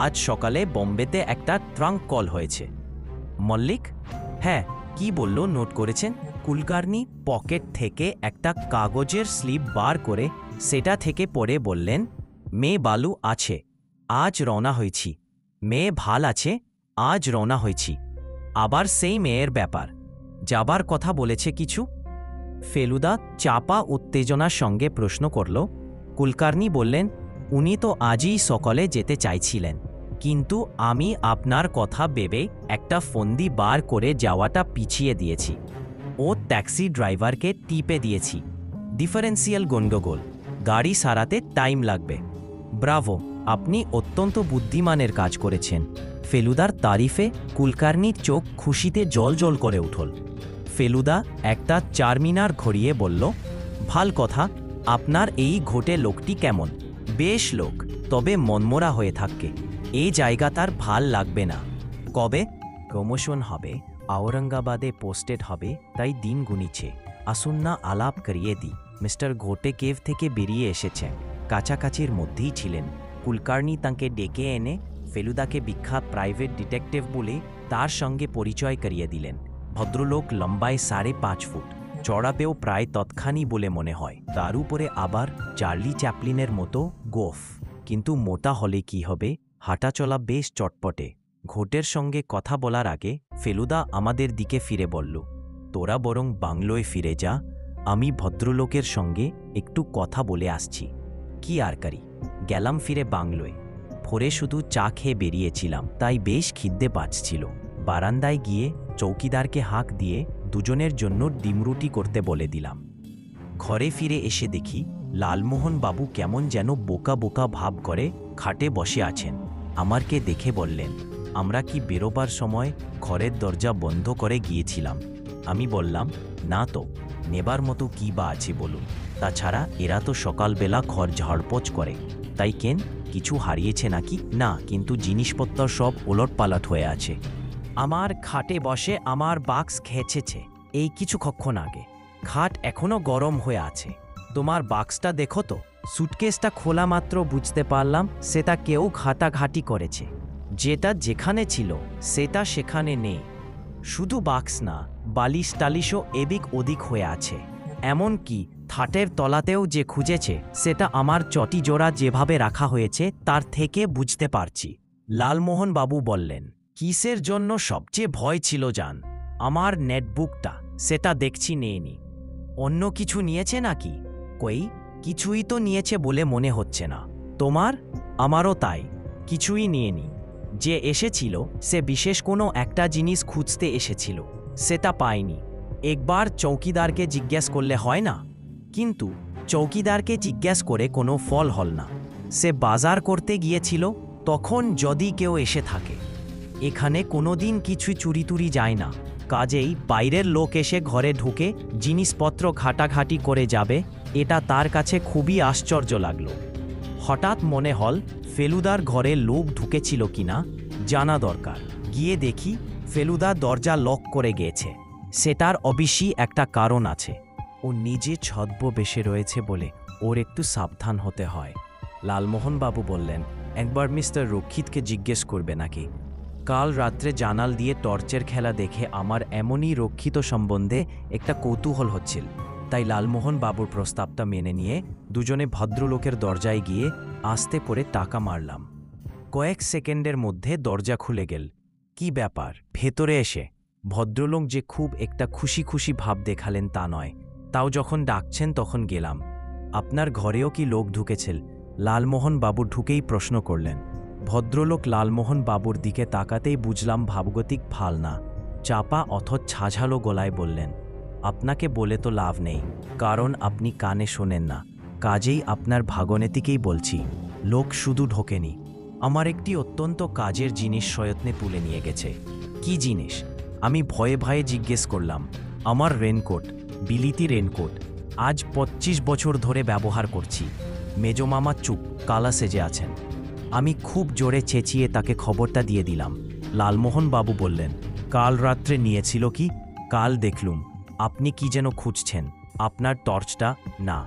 আজ সকালে বোম্বেতে একটা ট্রাঙ্ক কল হয়েছে। মল্লিক? হ্যাঁ। কি বলল নোট করেছেন? কুলকার্নি পকেট থেকে একটা কাগজের স্লিপ বার করে সেটা থেকে পড়ে বললেন, মেয়ে বালু আছে, আজ রওনা হয়েছি। মেয়ে ভাল আছে, আজ রওনা হয়েছি। আবার সেই মেয়ের ব্যাপার, যাবার কথা বলেছে কিছু? ফেলুদা চাপা উত্তেজনার সঙ্গে প্রশ্ন করল। কুলকার্নি বললেন, উনি তো আজই সকালে যেতে চাইছিলেন, কিন্তু আমি আপনার কথা ভেবে একটা ফন্দি বার করে যাওয়াটা পিছিয়ে দিয়েছি। ও ট্যাক্সি ড্রাইভারকে টিপে দিয়েছি। ডিফারেন্সিয়াল গন্ডগোল, গাড়ি সারাতে টাইম লাগবে। ব্রাভো, আপনি অত্যন্ত বুদ্ধিমানের কাজ করেছেন। ফেলুদার তারিফে কুলকার্নির চোখ খুশিতে জল করে উঠল। ফেলুদা একটা চারমিনার ঘড়িয়ে বলল, ভাল কথা। আপনার এই ঘোটে লোকটি কেমন? বেশ লোক, তবে মনমরা হয়ে থাকে। এই জায়গা তার ভাল লাগবে না। কবে প্রমোশন হবে, আওরঙ্গাবাদে পোস্টেড হবে, তাই দিন গুনিছে। আসুন না আলাপ করিয়ে দিই। মিস্টার ঘোটে কেভ থেকে বেরিয়ে এসেছেন, কাছাকাছির মধ্যেই ছিলেন। কুলকার্নি তাঁকে ডেকে এনে ফেলুদাকে বিখ্যাত প্রাইভেট ডিটেকটিভ বলে তার সঙ্গে পরিচয় করিয়ে দিলেন। ভদ্রলোক লম্বায় 5.5 ফুট, চড়াবেও প্রায় তৎখানি বলে মনে হয়। তার উপরে আবার চার্লি চ্যাপলিনের মতো গোফ, কিন্তু মোটা হলে কি হবে, হাঁটাচলা বেশ চটপটে। ঘোটের সঙ্গে কথা বলার আগে ফেলুদা আমাদের দিকে ফিরে বলল, তোরা বরং বাংলোয় ফিরে যা, আমি ভদ্রলোকের সঙ্গে একটু কথা বলে আসছি। কি আর করি, গেলাম ফিরে বাংলোয়। ভোরে শুধু চা খেয়ে বেরিয়েছিলাম, তাই বেশ খিদে পাচ্ছিল। বারান্দায় গিয়ে চৌকিদারকে হাঁক দিয়ে দুজনের জন্য ডিমরুটি করতে বলে দিলাম। ঘরে ফিরে এসে দেখি লালমোহন বাবু কেমন যেন বোকা বোকা ভাব করে খাটে বসে আছেন। আমারকে দেখে বললেন, আমরা কি বেরোবার সময় ঘরের দরজা বন্ধ করে গিয়েছিলাম? আমি বললাম, না তো, নেবার মতো কি বা আছে বলুন। তাছাড়া এরা তো সকালবেলা ঘর ঝাড়পোছ করে, তাই কেন কিছু হারিয়েছে নাকি? না, কিন্তু জিনিসপত্র সব ওলটপালট হয়ে আছে। আমার খাটে বসে আমার বাক্স খেয়েছে এই কিছুক্ষণ আগে। খাট এখনো গরম হয়ে আছে। তোমার বাক্সটা দেখো তো। সুটকেসটা খোলা মাত্র বুঝতে পারলাম সেটা কেউ ঘাটাঘাটি করেছে। যেটা যেখানে ছিল সেটা সেখানে নেই। শুধু বাক্স না, বালিশ টালিশও এদিক ওদিক হয়ে আছে। এমনকি খাটের তলাতেও যে খুঁজেছে সেটা আমার চটি জোড়া যেভাবে রাখা হয়েছে তার থেকে বুঝতে পারছি। লালমোহন বাবু বললেন, কিসের জন্য সবচেয়ে ভয় ছিল জান? আমার নেটবুকটা, সেটা দেখছি নেয়নি। অন্য কিছু নিয়েছে নাকি? কই, কিছুই তো নিয়েছে বলে মনে হচ্ছে না। তোমার? আমারও তাই, কিছুই নিয়েনি। যে এসেছিল সে বিশেষ কোনো একটা জিনিস খুঁজতে এসেছিল, সেটা পায়নি। একবার চৌকিদারকে জিজ্ঞেস করলে হয় না? কিন্তু চৌকিদারকে জিজ্ঞেস করে কোনো ফল হল না। সে বাজার করতে গিয়েছিল, তখন যদি কেউ এসে থাকে। এখানে কোনোদিন কিছুই চুরিতুরি যায় না, কাজেই বাইরের লোক এসে ঘরে ঢুকে জিনিসপত্র ঘাটাঘাটি করে যাবে, এটা তার কাছে খুবই আশ্চর্য লাগলো। হঠাৎ মনে হল ফেলুদার ঘরে লোক ঢুকেছিল কিনা জানা দরকার। গিয়ে দেখি ফেলুদা দরজা লক করে গিয়েছে। সেটার অবশ্যই একটা কারণ আছে। ও নিজে ছদ্মবেশে রয়েছে বলে ওর একটু সাবধান হতে হয়। লালমোহনবাবু বললেন, একবার মিস্টার রক্ষিতকে জিজ্ঞেস করবে নাকি? কাল রাত্রে জানাল দিয়ে টর্চের খেলা দেখে আমার এমনই রক্ষিত সম্বন্ধে একটা কৌতূহল হচ্ছিল। তাই লালমোহন বাবুর প্রস্তাবটা মেনে নিয়ে দুজনে ভদ্রলোকের দরজায় গিয়ে আস্তে করে টাকা মারলাম। কয়েক সেকেন্ডের মধ্যে দরজা খুলে গেল। কি ব্যাপার? ভেতরে এসে ভদ্রলোক যে খুব একটা খুশি খুশি ভাব দেখালেন তা নয়। তাও যখন ডাকছেন তখন গেলাম। আপনার ঘরেও কি লোক ঢুকেছিল? লালমোহন বাবু ঢুকেই প্রশ্ন করলেন। ভদ্রলোক লালমোহন বাবুর দিকে তাকাতেই বুঝলাম ভাবগতিক ভাল না। চাপা অথচ ঝাঝালো গলায় বললেন, আপনাকে বলে তো লাভ নেই, কারণ আপনি কানে শোনেন না। কাজেই আপনার ভাগনেতিকেই বলছি, লোক শুধু ঢোকেনি, আমার একটি অত্যন্ত কাজের জিনিস সযত্নে তুলে নিয়ে গেছে। কি জিনিস? আমি ভয়ে ভয়ে জিজ্ঞেস করলাম। আমার রেনকোট, বিলিতি রেনকোট। আজ 25 বছর ধরে ব্যবহার করছি। মেজমামা চুপ, কালা সেজে আছেন। আমি খুব জোরে চেঁচিয়ে তাকে খবরটা দিয়ে দিলাম। লালমোহন বাবু বললেন, কাল রাত্রে নিয়েছিল কি? কাল দেখলুম। আপনি কি যেন খুঁজছেন? আপনার টর্চটা? না,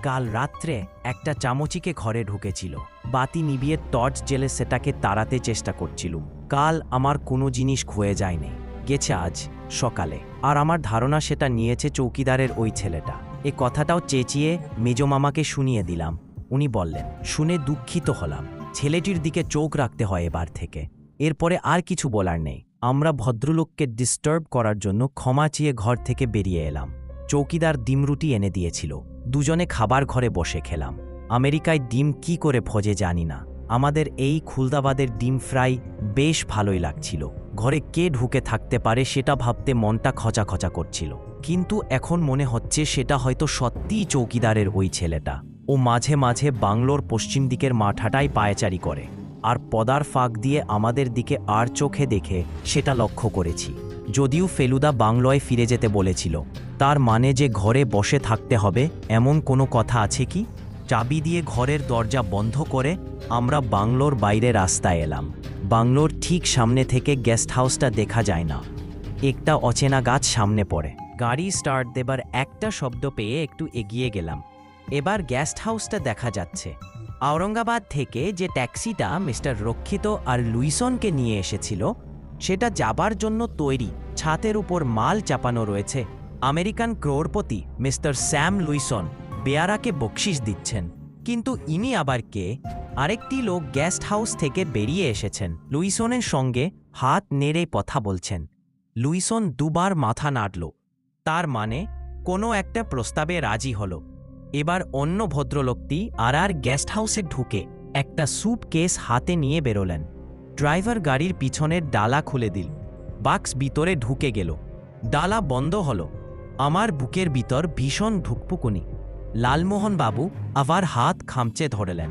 কাল রাত্রে একটা চামচিকে ঘরে ঢুকেছিল। বাতি নিভিয়ে টর্চ জেলে সেটাকে তাড়াতে চেষ্টা করছিলুম। কাল আমার কোনো জিনিস খুঁয়ে যায়নি, গেছে আজ সকালে। আর আমার ধারণা সেটা নিয়েছে চৌকিদারের ওই ছেলেটা। এ কথাটাও চেঁচিয়ে মেজমামাকে শুনিয়ে দিলাম। উনি বললেন, শুনে দুঃখিত হলাম। ছেলেটির দিকে চোখ রাখতে হয় এবার থেকে। এরপরে আর কিছু বলার নেই। আমরা ভদ্রলোককে ডিস্টার্ব করার জন্য ক্ষমা চেয়ে ঘর থেকে বেরিয়ে এলাম। চৌকিদার ডিমরুটি এনে দিয়েছিল। দুজনে খাবার ঘরে বসে খেলাম। আমেরিকায় ডিম কি করে ভোজে জানি না, আমাদের এই খুলদাবাদের ডিম ফ্রাই বেশ ভালোই লাগছিল। ঘরে কে ঢুকে থাকতে পারে সেটা ভাবতে মনটা খচা খচা করছিল। কিন্তু এখন মনে হচ্ছে সেটা হয়তো সত্যিই চৌকিদারের ওই ছেলেটা। ও মাঝে মাঝে বাংলোর পশ্চিম দিকের মাঠাটায় পায়চারি করে, আর পদার ফাঁক দিয়ে আমাদের দিকে আর চোখে দেখে সেটা লক্ষ্য করেছি। যদিও ফেলুদা বাংলোয় ফিরে যেতে বলেছিল, তার মানে যে ঘরে বসে থাকতে হবে এমন কোনো কথা আছে কি? চাবি দিয়ে ঘরের দরজা বন্ধ করে আমরা বাংলোর বাইরে রাস্তায় এলাম। বাংলোর ঠিক সামনে থেকে গেস্ট হাউসটা দেখা যায় না। একটা অচেনা গাছ সামনে পড়ে। গাড়ি স্টার্ট দেবার একটা শব্দ পেয়ে একটু এগিয়ে গেলাম। এবার গেস্ট হাউসটা দেখা যাচ্ছে। আওরঙ্গাবাদ থেকে যে ট্যাক্সিটা মিস্টার রক্ষিত আর লুইসনকে নিয়ে এসেছিল সেটা যাবার জন্য তৈরি। ছাতের উপর মাল চাপানো রয়েছে। আমেরিকান ক্রোড়পতি মিস্টার স্যাম লুইসন বেয়ারাকে বকশিশ দিচ্ছেন। কিন্তু ইনি আবার কে? আরেকটি লোক গেস্ট হাউস থেকে বেরিয়ে এসেছেন। লুইসনের সঙ্গে হাত নেড়ে কথা বলছেন। লুইসন দুবার মাথা নাড়ল, তার মানে কোনো একটা প্রস্তাবে রাজি হলো। এবার অন্য ভদ্রলোকটি আর গেস্ট হাউসে ঢুকে একটা স্যুটকেস হাতে নিয়ে বেরোলেন। ড্রাইভার গাড়ির পিছনের ডালা খুলে দিল। বাক্স ভিতরে ঢুকে গেল। ডালা বন্ধ হলো। আমার বুকের ভিতর ভীষণ ধুকপুকুনি। লালমোহন বাবু আবার হাত খামচে ধরলেন।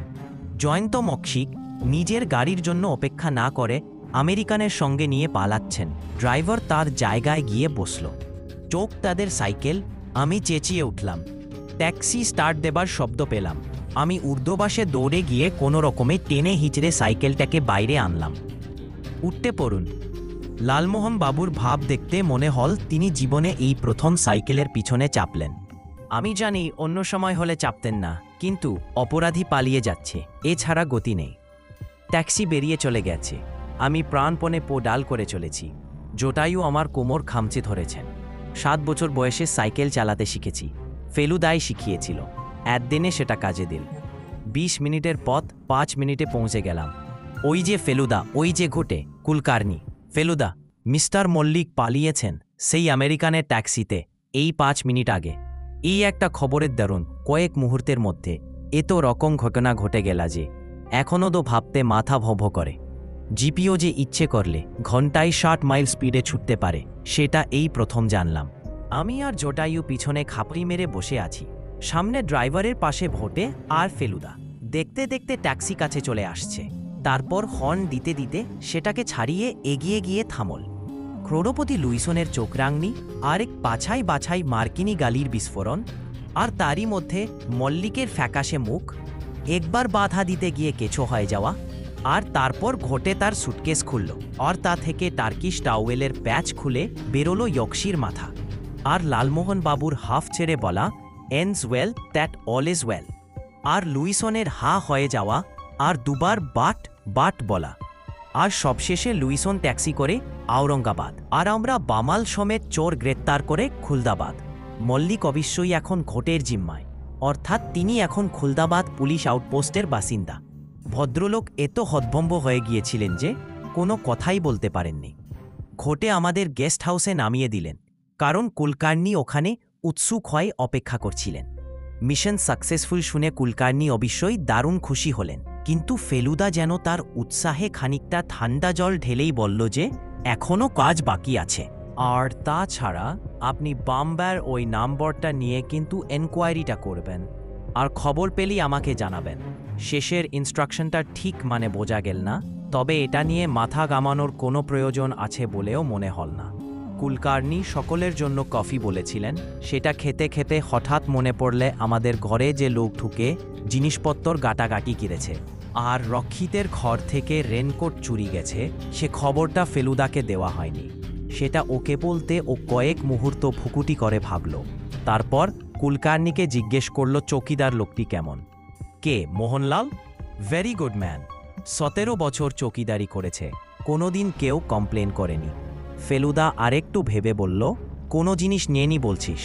জয়ন্ত মক্ষিক নিজের গাড়ির জন্য অপেক্ষা না করে আমেরিকানের সঙ্গে নিয়ে পালাচ্ছেন। ড্রাইভার তার জায়গায় গিয়ে বসল। চোখ তাদের সাইকেল। আমি চেঁচিয়ে উঠলাম। ট্যাক্সি স্টার্ট দেবার শব্দ পেলাম। আমি ঊর্ধ্ববাসে দৌড়ে গিয়ে কোনো রকমে টেনে হিচড়ে সাইকেলটাকে বাইরে আনলাম। উঠতে পড়ুন। লালমোহন বাবুর ভাব দেখতে মনে হল তিনি জীবনে এই প্রথম সাইকেলের পিছনে চাপলেন। আমি জানি অন্য সময় হলে চাপতেন না, কিন্তু অপরাধী পালিয়ে যাচ্ছে, এছাড়া গতি নেই। ট্যাক্সি বেরিয়ে চলে গেছে। আমি প্রাণপণে ডাল করে চলেছি। জটায়ু আমার কোমর খামচে ধরেছেন। 7 বছর বয়সে সাইকেল চালাতে শিখেছি। ফেলুদাই শিখিয়েছিল। একদিনে সেটা কাজে দিল। 20 মিনিটের পথ 5 মিনিটে পৌঁছে গেলাম। ওই যে ফেলুদা, ওই যে ঘটে কুলকার্নি। ফেলুদা, মিস্টার মল্লিক পালিয়েছেন সেই আমেরিকানের ট্যাক্সিতে এই 5 মিনিট আগে। এই একটা খবরের দারুণ কয়েক মুহূর্তের মধ্যে এত রকম ঘটনা ঘটে গেল যে এখনও তো ভাবতে মাথা ভভ করে। জিপিও যে ইচ্ছে করলে ঘন্টায় 60 মাইল স্পিডে ছুটতে পারে, সেটা এই প্রথম জানলাম। আমি আর জটায়ু পিছনে খাপড়ি মেরে বসে আছি। সামনে ড্রাইভারের পাশে ভোটে আর ফেলুদা। দেখতে দেখতে ট্যাক্সি কাছে চলে আসছে। তারপর হর্ন দিতে দিতে সেটাকে ছাড়িয়ে এগিয়ে গিয়ে থামল। ক্রোড়পতি লুইসনের চোখরাঙনি, আরেক বাছাই বাছাই মার্কিনী গালির বিস্ফোরণ, আর তারই মধ্যে মল্লিকের ফ্যাকাশে মুখ, একবার বাধা দিতে গিয়ে কেঁচো হয়ে যাওয়া, আর তারপর ঘটে তার সুটকেস খুলল, আর তা থেকে টার্কিশ টাওয়েলের প্যাচ খুলে বেরোলো ইয়র্কশির মাথা। আর লালমোহন বাবুর হাফ ছেড়ে বলা, ends well that all is well, আর লুইসনের হা হয়ে যাওয়া, আর দুবার বাট বাট বলা, আর সবশেষে লুইসন ট্যাক্সি করে আওরঙ্গাবাদ, আর আমরা বামাল সমেত চোর গ্রেপ্তার করে খুলদাবাদ। মল্লিক অবশ্যই এখন ঘোটের জিম্মায়, অর্থাৎ তিনি এখন খুলদাবাদ পুলিশ আউটপোস্টের বাসিন্দা। ভদ্রলোক এত হতভম্ব হয়ে গিয়েছিলেন যে কোনো কথাই বলতে পারেননি। ঘোটে আমাদের গেস্ট হাউসে নামিয়ে দিলেন, কারণ কুলকার্নি ওখানে উৎসুক হয়ে অপেক্ষা করছিলেন। মিশন সাকসেসফুল শুনে কুলকার্নি অবশ্যই দারুণ খুশি হলেন, কিন্তু ফেলুদা যেন তার উৎসাহে খানিকটা ঠান্ডা জল ঢেলেই বলল যে এখনও কাজ বাকি আছে। আর তাছাড়া আপনি বাম্বার ওই নম্বরটা নিয়ে কিন্তু এনকোয়ারিটা করবেন, আর খবর পেলেই আমাকে জানাবেন। শেষের ইনস্ট্রাকশনটা ঠিক মানে বোঝা গেল না, তবে এটা নিয়ে মাথা ঘামানোর কোনো প্রয়োজন আছে বলেও মনে হল না। কুলকার্নি সকলের জন্য কফি বলেছিলেন। সেটা খেতে খেতে হঠাৎ মনে পড়লে আমাদের ঘরে যে লোক ঢুকে জিনিসপত্র গাটাগাটি কিনেছে, আর রক্ষিতের ঘর থেকে রেনকোট চুরি গেছে, সে খবরটা ফেলুদাকে দেওয়া হয়নি। সেটা ওকে বলতে ও কয়েক মুহূর্ত ভুকুটি করে ভাবল। তারপর কুলকার্নিকে জিজ্ঞেস করল চৌকিদার লোকটি কেমন। কে? মোহনলাল? Very good man. 17 বছর চৌকিদারি করেছে, কোনোদিন কেউ কমপ্লেন করেনি। ফেলুদা আরেকটু ভেবে বলল, কোনো জিনিস নিয়েনি বলছিস?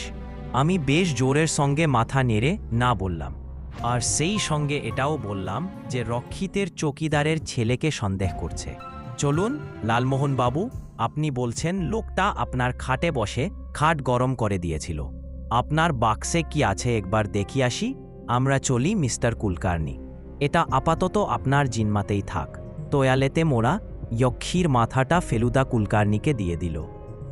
আমি বেশ জোরের সঙ্গে মাথা নেড়ে না বললাম, আর সেই সঙ্গে এটাও বললাম যে রক্ষিতের চৌকিদারের ছেলেকে সন্দেহ করছে। চলুন লালমোহন বাবু, আপনি বলছেন লোকটা আপনার খাটে বসে খাট গরম করে দিয়েছিল। আপনার বাক্সে কি আছে একবার দেখি আসি। আমরা চলি মিস্টার কুলকার্নি, এটা আপাতত আপনার জিম্মাতেই থাক। তোয়ালেতে মোড়া ইয়ক্ষির মাথাটা ফেলুদা কুলকার্নিকে দিয়ে দিল।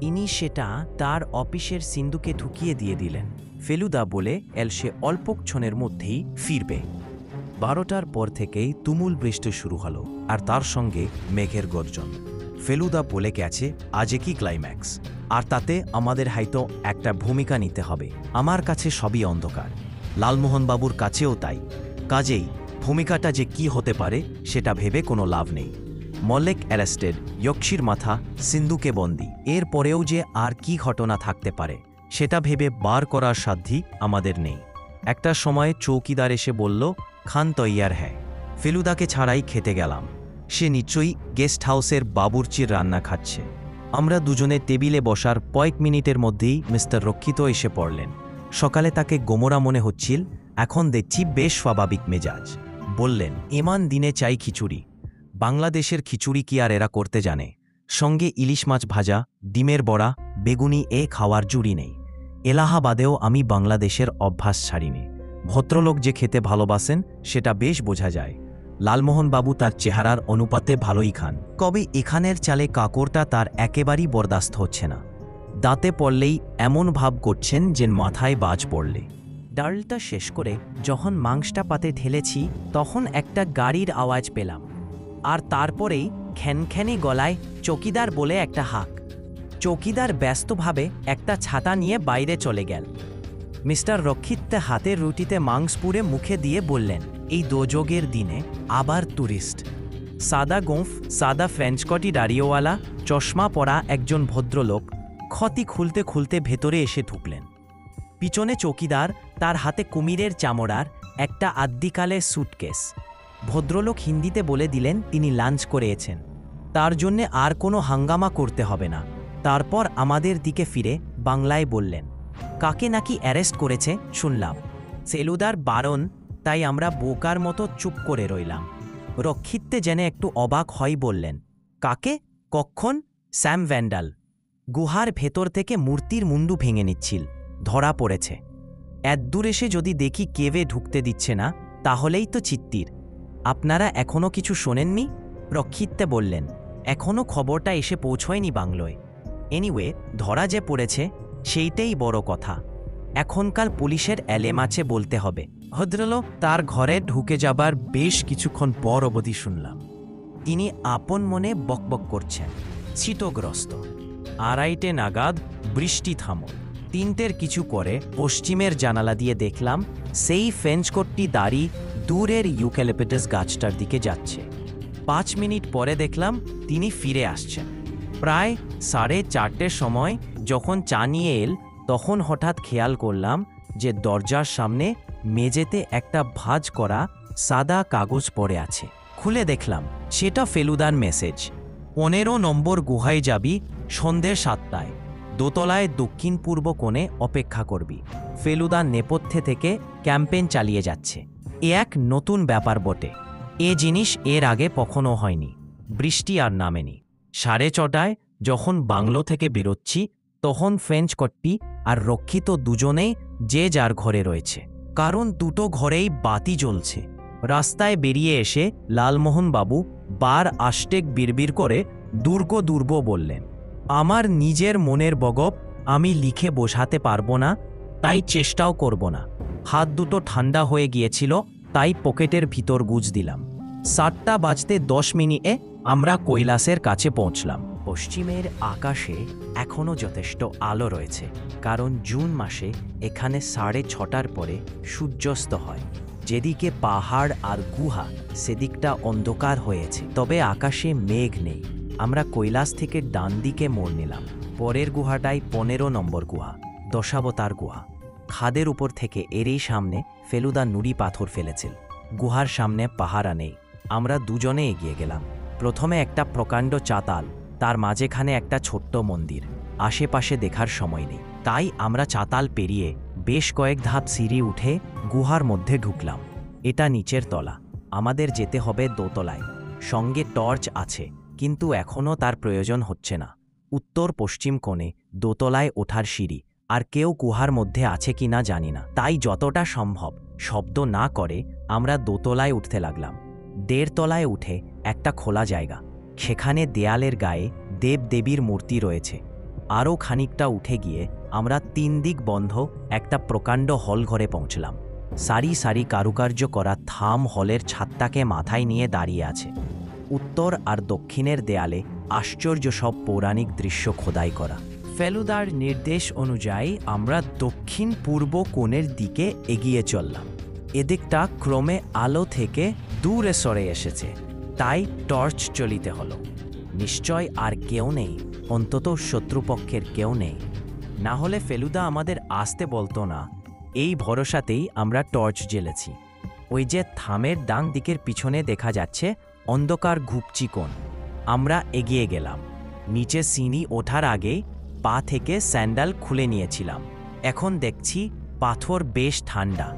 ইনি সেটা তার অফিসের সিন্ধুকে ঢুকিয়ে দিয়ে দিলেন। ফেলুদা বলে এল সে অল্পক্ষণের মধ্যেই ফিরবে। 12টার পর থেকেই তুমুল বৃষ্টি শুরু হলো, আর তার সঙ্গে মেঘের গর্জন। ফেলুদা বলে গেছে আজে কি ক্লাইম্যাক্স, আর তাতে আমাদের হয়তো একটা ভূমিকা নিতে হবে। আমার কাছে সবই অন্ধকার, লালমোহনবাবুর কাছেও তাই। কাজেই ভূমিকাটা যে কি হতে পারে সেটা ভেবে কোনো লাভ নেই। মল্লিক অ্যারেস্টেড, ইয়র্কশির মাথা সিন্ধুকে বন্দি, এর পরেও যে আর কি ঘটনা থাকতে পারে সেটা ভেবে বার করার সাধ্যি আমাদের নেই। একটা সময় চৌকিদার এসে বলল, খান তৈয়ার হ্যায়। ফেলুদাকে ছাড়াই খেতে গেলাম। সে নিশ্চয়ই গেস্ট হাউসের বাবুর্চির রান্না খাচ্ছে। আমরা দুজনে টেবিলে বসার কয়েক মিনিটের মধ্যেই মিস্টার রক্ষিত এসে পড়লেন। সকালে তাকে গোমরা মনে হচ্ছিল, এখন দেখছি বেশ স্বাভাবিক মেজাজ। বললেন, এমান দিনে চাই খিচুড়ি। বাংলাদেশের খিচুড়ি কি আর এরা করতে জানে? সঙ্গে ইলিশ মাছ ভাজা, ডিমের বড়া, বেগুনি, এ খাওয়ার জুড়ি নেই। এলাহাবাদেও আমি বাংলাদেশের অভ্যাস ছাড়িনি। ভদ্রলোক যে খেতে ভালোবাসেন সেটা বেশ বোঝা যায়। লালমোহনবাবু তার চেহারার অনুপাতে ভালোই খান, কবে এখানের চালে কাকড়টা তার একেবারেই বরদাস্ত হচ্ছে না। দাঁতে পড়লেই এমন ভাব করছেন যে মাথায় বাজ পড়লে। ডালটা শেষ করে যখন মাংসটা পাতে ঢেলেছি তখন একটা গাড়ির আওয়াজ পেলাম, আর তারপরেই খ্যানখ্যানি গলায় চৌকিদার বলে একটা হাঁক। চৌকিদার ব্যস্তভাবে একটা ছাতা নিয়ে বাইরে চলে গেল। মিস্টার রক্ষিত হাতের রুটিতে মাংস পুড়ে মুখে দিয়ে বললেন, এই দোযোগের দিনে আবার টুরিস্ট। সাদা গোঁফ, সাদা ফ্রেঞ্চকটি দাড়িওয়ালা, চশমা পরা একজন ভদ্রলোক ক্ষতি খুলতে খুলতে ভেতরে এসে ঢুকলেন। পিছনে চৌকিদার, তার হাতে কুমিরের চামড়ার একটা আদ্যিকালের স্যুটকেস। ভদ্রলোক হিন্দিতে বলে দিলেন তিনি লাঞ্চ করেছেন, তার জন্যে আর কোনো হাঙ্গামা করতে হবে না। তারপর আমাদের দিকে ফিরে বাংলায় বললেন, কাকে নাকি অ্যারেস্ট করেছে শুনলাম। ফেলুদার বারণ, তাই আমরা বোকার মতো চুপ করে রইলাম। রক্ষিতে জেনে একটু অবাক হয় বললেন, কাকে, কখন? Sam vandal. গুহার ভেতর থেকে মূর্তির মুন্ডু ভেঙে নিচ্ছিল, ধরা পড়েছে। এতদূর এসে যদি দেখি কেভে ঢুকতে দিচ্ছে না, তাহলেই তো চিত্তির। আপনারা এখনও কিছু শোনেননি? রক্ষিতে বললেন, এখনও খবরটা এসে পৌঁছয়নি বাংলোয়। এনিওয়ে, ধরা যে পড়েছে সেইটাই বড় কথা। এখনকার পুলিশের এলেম আছে বলতে হবে। ভদ্রলোক তার ঘরে ঢুকে যাবার বেশ কিছুক্ষণ পর অবধি শুনলাম তিনি আপন মনে বকবক করছেন, শীতগ্রস্ত। 2:30 নাগাদ বৃষ্টি থামল। 3টের কিছু করে পশ্চিমের জানালা দিয়ে দেখলাম সেই ফেঞ্চকোটটি দাড়ি দূরের ইউক্যালিপটাস গাছটার দিকে যাচ্ছে। 5 মিনিট পরে দেখলাম তিনি ফিরে আসছেন। প্রায় 4:30 সময় যখন চা নিয়ে এল, তখন হঠাৎ খেয়াল করলাম যে দরজার সামনে মেঝেতে একটা ভাঁজ করা সাদা কাগজ পড়ে আছে। খুলে দেখলাম সেটা ফেলুদার মেসেজ। 15 নম্বর গুহায় যাবি সন্ধ্যে 7টায়, দোতলায় দক্ষিণ পূর্ব কোণে অপেক্ষা করবি। ফেলুদা নেপথ্যে থেকে ক্যাম্পেইন চালিয়ে যাচ্ছে। এ এক নতুন ব্যাপার বটে। এ জিনিস এর আগে কখনো হয়নি। বৃষ্টি আর নামেনি। 6:30টায় যখন বাংলো থেকে বেরোচ্ছি, তখন ফ্রেঞ্চকট্টি আর রক্ষিত দুজনেই যে যার ঘরে রয়েছে, কারণ দুটো ঘরেই বাতি জ্বলছে। রাস্তায় বেরিয়ে এসে লালমোহনবাবু বার আষ্টেক বিড়বিড় করে দুর্গ দুর্ব বললেন, আমার নিজের মনের বগপ আমি লিখে বোঝাতে পারবো না, তাই চেষ্টাও করব না। হাত দুটো ঠান্ডা হয়ে গিয়েছিল, তাই পকেটের ভিতর গুজ দিলাম। 7টা বাজতে 10 মিনিটে আমরা কৈলাসের কাছে পৌঁছলাম। পশ্চিমের আকাশে এখনও যথেষ্ট আলো রয়েছে, কারণ জুন মাসে এখানে 6:30টার পরে সূর্যাস্ত হয়। যেদিকে পাহাড় আর গুহা, সেদিকটা অন্ধকার হয়েছে, তবে আকাশে মেঘ নেই। আমরা কৈলাস থেকে ডান দিকে মোড় নিলাম। পরের গুহাটাই 15 নম্বর গুহা, দশাবতার গুহা। খাদের উপর থেকে এরই সামনে ফেলুদা নুড়ি পাথর ফেলেছিল। গুহার সামনে পাহারা নেই। আমরা দুজনে এগিয়ে গেলাম। প্রথমে একটা প্রকাণ্ড চাতাল, তার মাঝেখানে একটা ছোট্ট মন্দির। আশেপাশে দেখার সময় নেই, তাই আমরা চাতাল পেরিয়ে বেশ কয়েক ধাপ সিঁড়ি উঠে গুহার মধ্যে ঢুকলাম। এটা নিচের তলা, আমাদের যেতে হবে দোতলায়। সঙ্গে টর্চ আছে, কিন্তু এখনও তার প্রয়োজন হচ্ছে না। উত্তর পশ্চিম কোণে দোতলায় ওঠার সিঁড়ি, আর কেউ গুহার মধ্যে আছে কি না জানি না, তাই যতটা সম্ভব শব্দ না করে আমরা দোতলায় উঠতে লাগলাম। 1.5 তলায় উঠে একটা খোলা জায়গা, সেখানে দেয়ালের গায়ে দেবদেবীর মূর্তি রয়েছে। আরও খানিকটা উঠে গিয়ে আমরা 3 দিক বন্ধ একটা প্রকাণ্ড হল ঘরে পৌঁছলাম। সারি সারি কারুকার্য করা থাম হলের ছাদটাকে মাথায় নিয়ে দাঁড়িয়ে আছে। উত্তর আর দক্ষিণের দেয়ালে আশ্চর্য সব পৌরাণিক দৃশ্য খোদাই করা। ফেলুদার নির্দেশ অনুযায়ী আমরা দক্ষিণ পূর্ব কোণের দিকে এগিয়ে চললাম। এদিকটা ক্রমে আলো থেকে দূরে সরে এসেছে, তাই টর্চ জ্বলিতে হলো। নিশ্চয় আর কেউ নেই, অন্তত শত্রুপক্ষের কেউ নেই, না হলে ফেলুদা আমাদের আসতে বলতো না। এই ভরসাতেই আমরা টর্চ জ্বেলেছি। ওই যে থামের ডান দিকের পিছনে দেখা যাচ্ছে অন্ধকার ঘুপচি কোণ। আমরা এগিয়ে গেলাম। নিচে সিঁড়ি ওঠার আগে পা থেকে স্যান্ডাল খুলে নিয়েছিলাম। এখন দেখছি পাথর বেশ ঠান্ডা।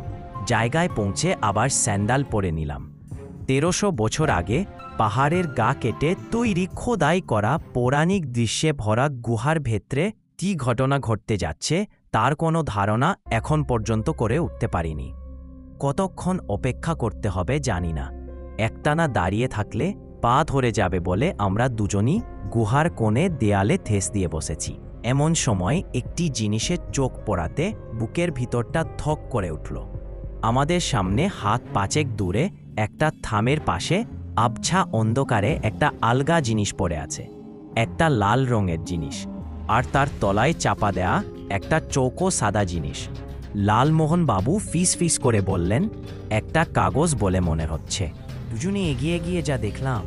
জায়গায় পৌঁছে আবার স্যান্ডাল পরে নিলাম। 1300 বছর আগে পাহাড়ের গা কেটে তৈরি খোদাই করা পৌরাণিক দৃশ্যে ভরা গুহার ভেতরে কী ঘটনা ঘটতে যাচ্ছে তার কোনো ধারণা এখন পর্যন্ত করে উঠতে পারিনি। কতক্ষণ অপেক্ষা করতে হবে জানি না। একটানা দাঁড়িয়ে থাকলে পা ধরে যাবে বলে আমরা দুজনই গুহার কোণে দেয়ালে ঠেস দিয়ে বসেছি। এমন সময় একটি জিনিসের চোখ পড়াতে বুকের ভিতরটা ধক করে উঠল। আমাদের সামনে হাত 5 দূরে একটা থামের পাশে আবছা অন্ধকারে একটা আলগা জিনিস পড়ে আছে, একটা লাল রঙের জিনিস, আর তার তলায় চাপা দেয়া একটা চৌকো সাদা জিনিস। লালমোহন বাবু ফিস ফিস করে বললেন, একটা কাগজ বলে মনে হচ্ছে। দুজনে এগিয়ে গিয়ে যা দেখলাম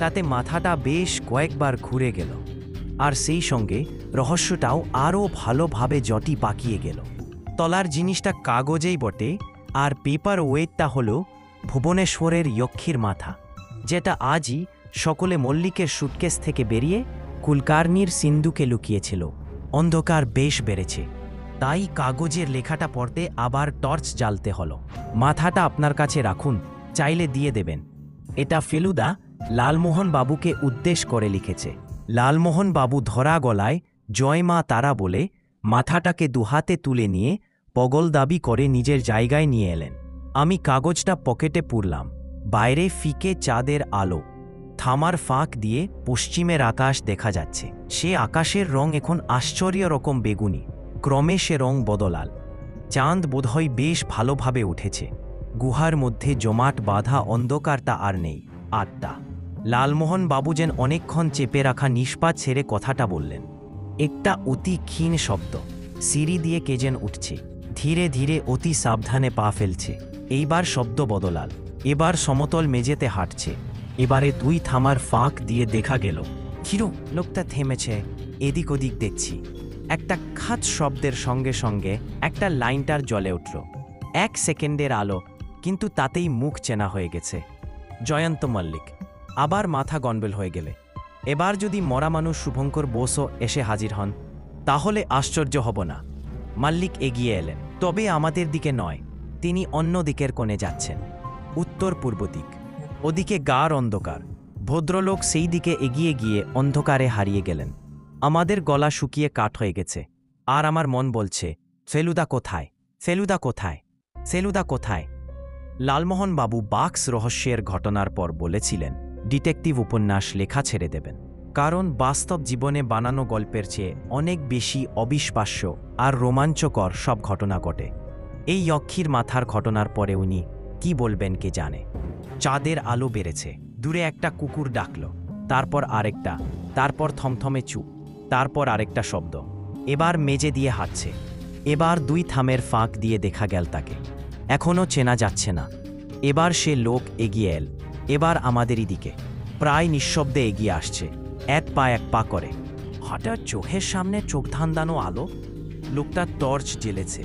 তাতে মাথাটা বেশ কয়েকবার ঘুরে গেল, আর সেই সঙ্গে রহস্যটাও আরও ভালোভাবে জটি পাকিয়ে গেল। তলার জিনিসটা কাগজেই বটে, আর পেপার ওয়েটটা হলো ভুবনেশ্বরের যক্ষীর মাথা, যেটা আজই সকলে মল্লিকের সুটকেস থেকে বেরিয়ে কুলকার্নির সিন্ধুকে লুকিয়েছিল। অন্ধকার বেশ বেড়েছে, তাই কাগজের লেখাটা পড়তে আবার টর্চ জ্বালতে হলো। মাথাটা আপনার কাছে রাখুন, চাইলে দিয়ে দেবেন। এটা ফেলুদা লালমোহন বাবুকে উদ্দেশ্য করে লিখেছে। লালমোহন বাবু ধরা গলায় জয় মা তারা বলে মাথাটাকে দুহাতে তুলে নিয়ে পগল দাবি করে নিজের জায়গায় নিয়ে এলেন। আমি কাগজটা পকেটে পুরলাম। বাইরে ফিকে চাঁদের আলো, থামার ফাঁক দিয়ে পশ্চিমের আকাশ দেখা যাচ্ছে। সে আকাশের রং এখন আশ্চর্য রকম বেগুনি, ক্রমে সে রং বদলাল। চাঁদ বোধহয় বেশ ভালোভাবে উঠেছে। গুহার মধ্যে জমাট বাঁধা অন্ধকারটা আর নেই। আটটা। লালমোহন বাবু যেন অনেকক্ষণ চেপে রাখা নিষ্পাত ছেড়ে কথাটা বললেন। একটা অতি ক্ষীণ শব্দ, সিঁড়ি দিয়ে কে যেন উঠছে, ধীরে ধীরে অতি সাবধানে পা ফেলছে। এইবার শব্দ বদলাল, এবার সমতল মেঝেতে হাঁটছে। এবারে দুই থামার ফাঁক দিয়ে দেখা গেল কিরো লোকটা থেমেছে। এদিক ওদিক দেখছি। একটা খাত শব্দের সঙ্গে সঙ্গে একটা লাইনটার জ্বলে উঠল। 1 সেকেন্ডের আলো, কিন্তু তাতেই মুখ চেনা হয়ে গেছে। জয়ন্ত মল্লিক। আবার মাথা গন্ডগোল হয়ে গেলে। এবার যদি মরা মানুষ শুভঙ্কর বোসও এসে হাজির হন, তাহলে আশ্চর্য হব না। মল্লিক এগিয়ে এলেন, তবে আমাদের দিকে নয়। তিনি অন্য দিকের কোণে যাচ্ছেন, উত্তর পূর্ব দিক। ওদিকে গাঢ় অন্ধকার। ভদ্রলোক সেই দিকে এগিয়ে গিয়ে অন্ধকারে হারিয়ে গেলেন। আমাদের গলা শুকিয়ে কাঠ হয়ে গেছে, আর আমার মন বলছে, ফেলুদা কোথায়, ফেলুদা কোথায়, ফেলুদা কোথায়? লালমোহন বাবু বাক্স রহস্যের ঘটনার পর বলেছিলেন ডিটেকটিভ উপন্যাস লেখা ছেড়ে দেবেন, কারণ বাস্তব জীবনে বানানো গল্পের চেয়ে অনেক বেশি অবিশ্বাস্য আর রোমাঞ্চকর সব ঘটনা ঘটে। এই যক্ষীর মাথার ঘটনার পরে উনি কি বলবেন কে জানে। চাঁদের আলো বেড়েছে, দূরে একটা কুকুর ডাকল, তারপর আরেকটা, তারপর থমথমে চুপ, তারপর আরেকটা শব্দ। এবার মেজে দিয়ে হাঁটছে। এবার দুই থামের ফাঁক দিয়ে দেখা গেল তাকে। এখনও চেনা যাচ্ছে না। এবার সে লোক এগিয়ে এল, এবার আমাদেরই দিকে, প্রায় নিঃশব্দে এগিয়ে আসছে, এক পা করে। হঠাৎ চোখের সামনে চোখ ধান্দানো আলো। লোকটা টর্চ জ্বেলেছে।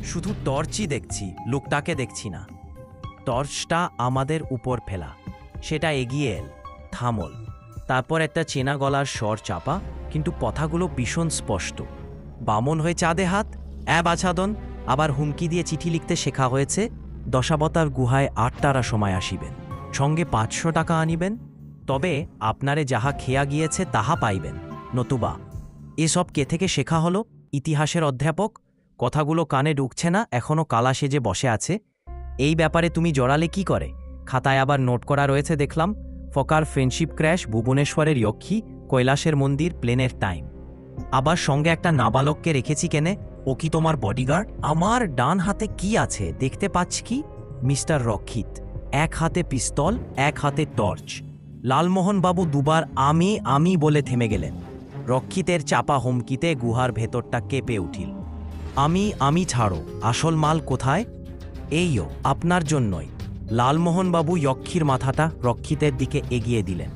শুধু টর্চই দেখছি, লোকটাকে দেখছি না। টর্চটা আমাদের উপর ফেলা। সেটা এগিয়ে এল, থামল। তারপর একটা চেনা গলার স্বর চাপা, কিন্তু কথাগুলো ভীষণ স্পষ্ট। বামন হয়ে চাঁদে হাত, বাছাদন। আবার হুমকি দিয়ে চিঠি লিখতে শেখা হয়েছে, দশাবতার গুহায় 8টার সময় আসিবেন, সঙ্গে 500 টাকা আনিবেন, তবে আপনারে যাহা খেয়া গিয়েছে তাহা পাইবেন, নতুবা। এসব কে থেকে শেখা হলো? ইতিহাসের অধ্যাপক। কথাগুলো কানে ঢুকছে না, এখনও কালা সেজে বসে আছে। এই ব্যাপারে তুমি জড়ালে কি করে? খাতায় আবার নোট করা রয়েছে দেখলাম, ফকার ফ্রেন্ডশিপ ক্র্যাশ, ভুবনেশ্বরের যক্ষী, কৈলাসের মন্দির, প্লেনের টাইম। আবার সঙ্গে একটা নাবালককে রেখেছি কেনে? ও কি তোমার বডিগার্ড? আমার ডান হাতে কি আছে দেখতে পাচ্ছি কি? মিস্টার রক্ষিত। এক হাতে পিস্তল, এক হাতে টর্চ। লালমোহন বাবু দুবার আমি বলে থেমে গেলেন। রক্ষিতের চাপা হুমকিতে গুহার ভেতরটা কেঁপে উঠিল। আমি ছাড়ো, আসল মাল কোথায়? এইও, আপনার জন্যই। লালমোহনবাবু যক্ষীর মাথাটা রক্ষিতের দিকে এগিয়ে দিলেন।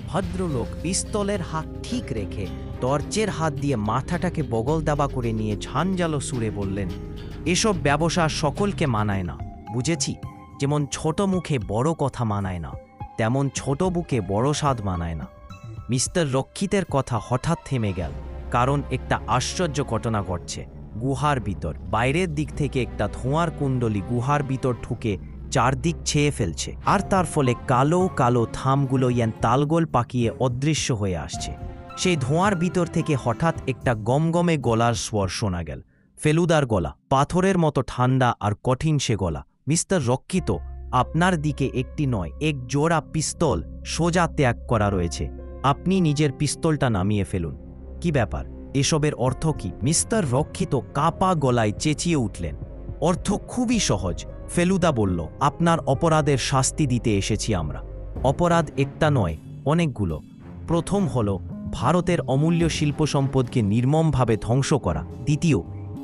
ভদ্রলোক পিস্তলের হাত ঠিক রেখে টর্চের হাত দিয়ে মাথাটাকে বগল দাবা করে নিয়ে ঝাঞ্ঝালো সুরে বললেন, এসব ব্যবসা সকলকে মানায় না, বুঝেছি। যেমন ছোট মুখে বড় কথা মানায় না, তেমন ছোট বুকে বড় স্বাদ মানায় না। মিস্টার রক্ষিতের কথা হঠাৎ থেমে গেল, কারণ একটা আশ্চর্য ঘটনা ঘটছে। গুহার ভিতর বাইরের দিক থেকে একটা ধোঁয়ার কুণ্ডলী গুহার ভিতর ঢুকে চারদিক ছেয়ে ফেলছে, আর তার ফলে কালো কালো থামগুলো ইয়ান তালগোল পাকিয়ে অদৃশ্য হয়ে আসছে। সেই ধোঁয়ার ভিতর থেকে হঠাৎ একটা গমগমে গলার স্বর শোনা গেল, ফেলুদার গলা, পাথরের মতো ঠান্ডা আর কঠিন সে গলা। মিস্টার রক্ষিত, আপনার দিকে একটি নয়, এক জোড়া পিস্তল সোজা ত্যাগ করা রয়েছে। আপনি নিজের পিস্তলটা নামিয়ে ফেলুন। কি ব্যাপার? এসবের অর্থ কি? মিস্টার রক্ষিত কাপা গলায় চেঁচিয়ে উঠলেন। অর্থ খুবই সহজ। ফেলুদা বলল, আপনার অপরাধের শাস্তি দিতে এসেছি আমরা। অপরাধ একটা নয়, অনেকগুলো। প্রথম হল ভারতের অমূল্য শিল্প সম্পদকে নির্মমভাবে ধ্বংস করা। দ্বিতীয়,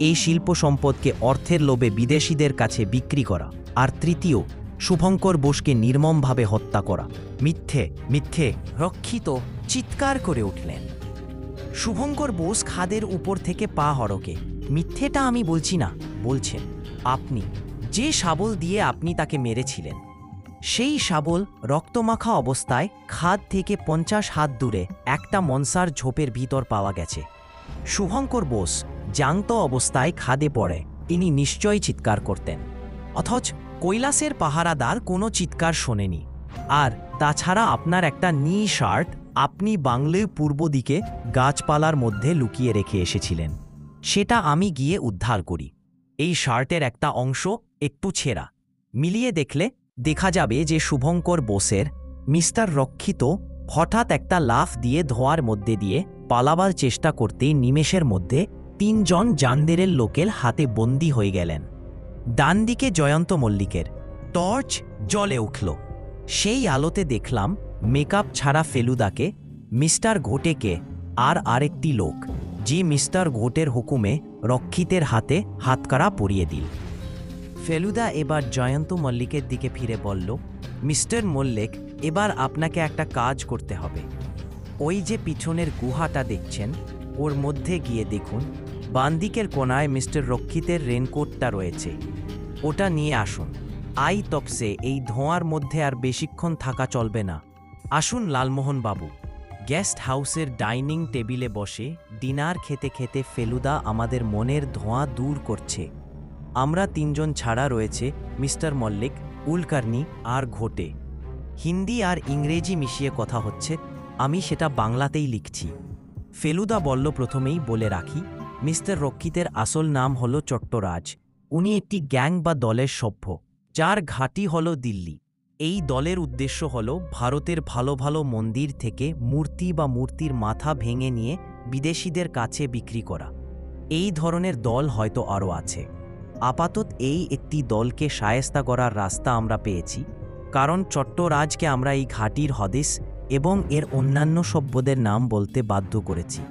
এই শিল্প সম্পদকে অর্থের লোভে বিদেশিদের কাছে বিক্রি করা। আর তৃতীয়, শুভঙ্কর বোসকে নির্মমভাবে হত্যা করা। মিথ্যে, মিথ্যে! রক্ষিত চিৎকার করে উঠলেন। শুভঙ্কর বোস খাদের উপর থেকে পা হড়কে, মিথ্যেটা আমি বলছি না, বলছেন আপনি। যে শাবল দিয়ে আপনি তাকে মেরেছিলেন, সেই শাবল রক্তমাখা অবস্থায় খাদ থেকে 50 হাত দূরে একটা মনসার ঝোপের ভিতর পাওয়া গেছে। শুভঙ্কর বোস জ্যান্ত অবস্থায় খাদে পড়ে তিনি নিশ্চয়ই চিৎকার করতেন, অথচ কৈলাসের পাহারাদার কোনো চিৎকার শোনেনি। আর তাছাড়া আপনার একটা নী শার্ট আপনি বাংলার পূর্ব দিকে গাছপালার মধ্যে লুকিয়ে রেখে এসেছিলেন, সেটা আমি গিয়ে উদ্ধার করি। এই শার্টের একটা অংশ একটু ছেঁড়া, মিলিয়ে দেখলে দেখা যাবে যে শুভঙ্কর বোসের মিস্টার রক্ষিত হঠাৎ একটা লাফ দিয়ে ধোঁয়ার মধ্যে দিয়ে পালাবার চেষ্টা করতেই নিমেষের মধ্যে 3 জন জান্দেরের লোকের হাতে বন্দী হয়ে গেলেন। ডান দিকে জয়ন্ত মল্লিকের টর্চ জ্বলে উঠল। সেই আলোতে দেখলাম মেকআপ ছাড়া ফেলুদাকে, মিস্টার ঘোটেকে আর আরেকটি লোক, যে মিস্টার ঘোটের হুকুমে রক্ষিতের হাতে হাতকড়া পরিয়ে দিল। ফেলুদা এবার জয়ন্ত মল্লিকের দিকে ফিরে বলল, মিস্টার মল্লিক, এবার আপনাকে একটা কাজ করতে হবে। ওই যে পিছনের গুহাটা দেখছেন, ওর মধ্যে গিয়ে দেখুন বাঁ দিকের কোনায় মিস্টার রক্ষিতের রেনকোটটা রয়েছে, ওটা নিয়ে আসুন। আই তপসে এই ধোঁয়ার মধ্যে আর বেশিক্ষণ থাকা চলবে না। আসুন লালমোহন বাবু। গেস্ট হাউসের ডাইনিং টেবিলে বসে ডিনার খেতে খেতে ফেলুদা আমাদের মনের ধোঁয়া দূর করছে। আমরা 3 জন ছাড়া রয়েছে মিস্টার মল্লিক, কুলকার্নি আর ঘোটে। হিন্দি আর ইংরেজি মিশিয়ে কথা হচ্ছে, আমি সেটা বাংলাতেই লিখছি। ফেলুদা বলল, প্রথমেই বলে রাখি, মিস্টার রক্ষিতের আসল নাম হলো চট্টরাজ। উনি একটি গ্যাং বা দলের সভ্য, যার ঘাঁটি হলো দিল্লি। এই দলের উদ্দেশ্য হলো ভারতের ভালো ভালো মন্দির থেকে মূর্তি বা মূর্তির মাথা ভেঙে নিয়ে বিদেশিদের কাছে বিক্রি করা। এই ধরনের দল হয়তো আরও আছে। আপাতত এই একটি দলকে শায়েস্তা করার রাস্তা আমরা পেয়েছি, কারণ চট্টরাজকে আমরা এই ঘাঁটির হদিস এবং এর অন্যান্য সভ্যদের নাম বলতে বাধ্য করেছি।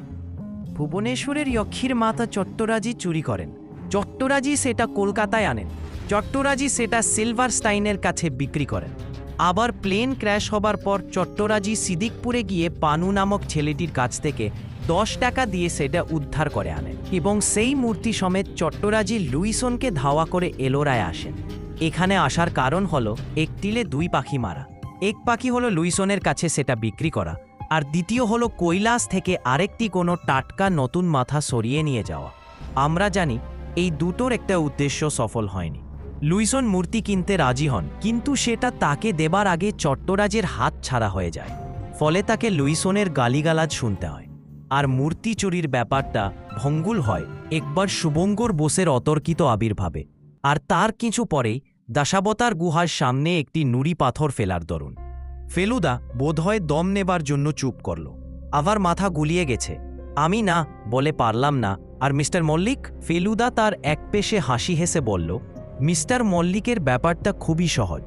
ভুবনেশ্বরের যক্ষীর মাথা চট্টরাজি চুরি করেন, চট্টরাজি সেটা কলকাতায় আনেন, চট্টরাজি সেটা সিলভার স্টাইনের কাছে বিক্রি করেন। আবার প্লেন ক্র্যাশ হবার পর চট্টরাজি সিদ্দিকপুরে গিয়ে পানু নামক ছেলেটির কাছ থেকে 10 টাকা দিয়ে সেটা উদ্ধার করে আনেন, এবং সেই মূর্তি সমেত চট্টরাজি লুইসনকে ধাওয়া করে এলোরায় আসেন। এখানে আসার কারণ হলো এক তীরে 2 পাখি মারা। এক পাখি হলো লুইসনের কাছে সেটা বিক্রি করা, আর দ্বিতীয় হলো কৈলাস থেকে আরেকটি কোনো টাটকা নতুন মাথা সরিয়ে নিয়ে যাওয়া। আমরা জানি এই দুটোর একটা উদ্দেশ্য সফল হয়নি। লুইসন মূর্তি কিনতে রাজি হন, কিন্তু সেটা তাকে দেবার আগে চট্টরাজের হাত ছাড়া হয়ে যায়, ফলে তাকে লুইসনের গালিগালাজ শুনতে হয়। আর মূর্তি চুরির ব্যাপারটা ভঙ্গুল হয় একবার শুভঙ্কর বোসের অতর্কিত আবির্ভাবে, আর তার কিছু পরেই দশাবতার গুহার সামনে একটি নুড়ি পাথর ফেলার দরুন। ফেলুদা বোধহয় দম নেবার জন্য চুপ করল, আবার মাথা গুলিয়ে গেছে। আমি না বলে পারলাম না। আর মিস্টার মল্লিক? ফেলুদা তার এক পেশে হাসি হেসে বলল, মিস্টার মল্লিকের ব্যাপারটা খুবই সহজ,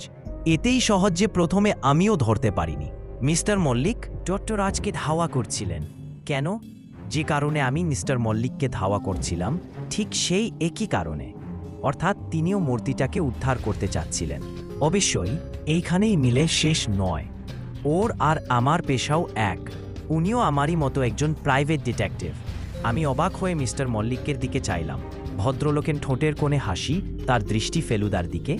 এতেই সহজ যে প্রথমে আমিও ধরতে পারিনি। মিস্টার মল্লিক চট্টরাজকে ধাওয়া করছিলেন। কেন? যে কারণে আমি মিস্টার মল্লিককে ধাওয়া করছিলাম, ঠিক সেই একই কারণে, অর্থাৎ তিনিও মূর্তিটাকে উদ্ধার করতে চাচ্ছিলেন। অবশ্যই এইখানেই মিলে শেষ নয়। ওর আর আমার পেশাও এক, উনিও আমারই মতো একজন প্রাইভেট ডিটেকটিভ। আমি অবাক হয়ে মিস্টার মল্লিকের দিকে চাইলাম। ভদ্রলোকের ঠোঁটের কোণে হাসি, তার দৃষ্টি ফেলুদার দিকে।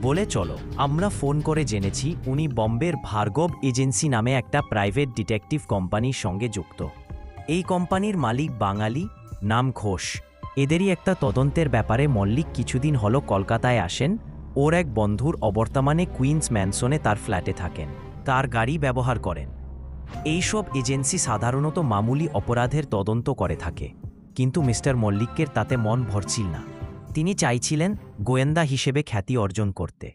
বলে, চলো, আমরা ফোন করে জেনেছি উনি বম্বের ভার্গব এজেন্সি নামে একটা প্রাইভেট ডিটেকটিভ কোম্পানির সঙ্গে যুক্ত। এই কোম্পানির মালিক বাঙালি, নাম ঘোষ। এদেরই একটা তদন্তের ব্যাপারে মল্লিক কিছুদিন হলো কলকাতায় আসেন। ওর এক বন্ধুর অবর্তমানে কুইন্স ম্যানসনে তার ফ্ল্যাটে থাকেন, তার গাড়ি ব্যবহার করেন। এইসব এজেন্সি সাধারণত মামুলি অপরাধের তদন্ত করে থাকে, কিন্তু মিস্টার মল্লিকের তাতে মন ভরছিল না। তিনি চাইছিলেন গোয়েন্দা হিসেবে খ্যাতি অর্জন করতে,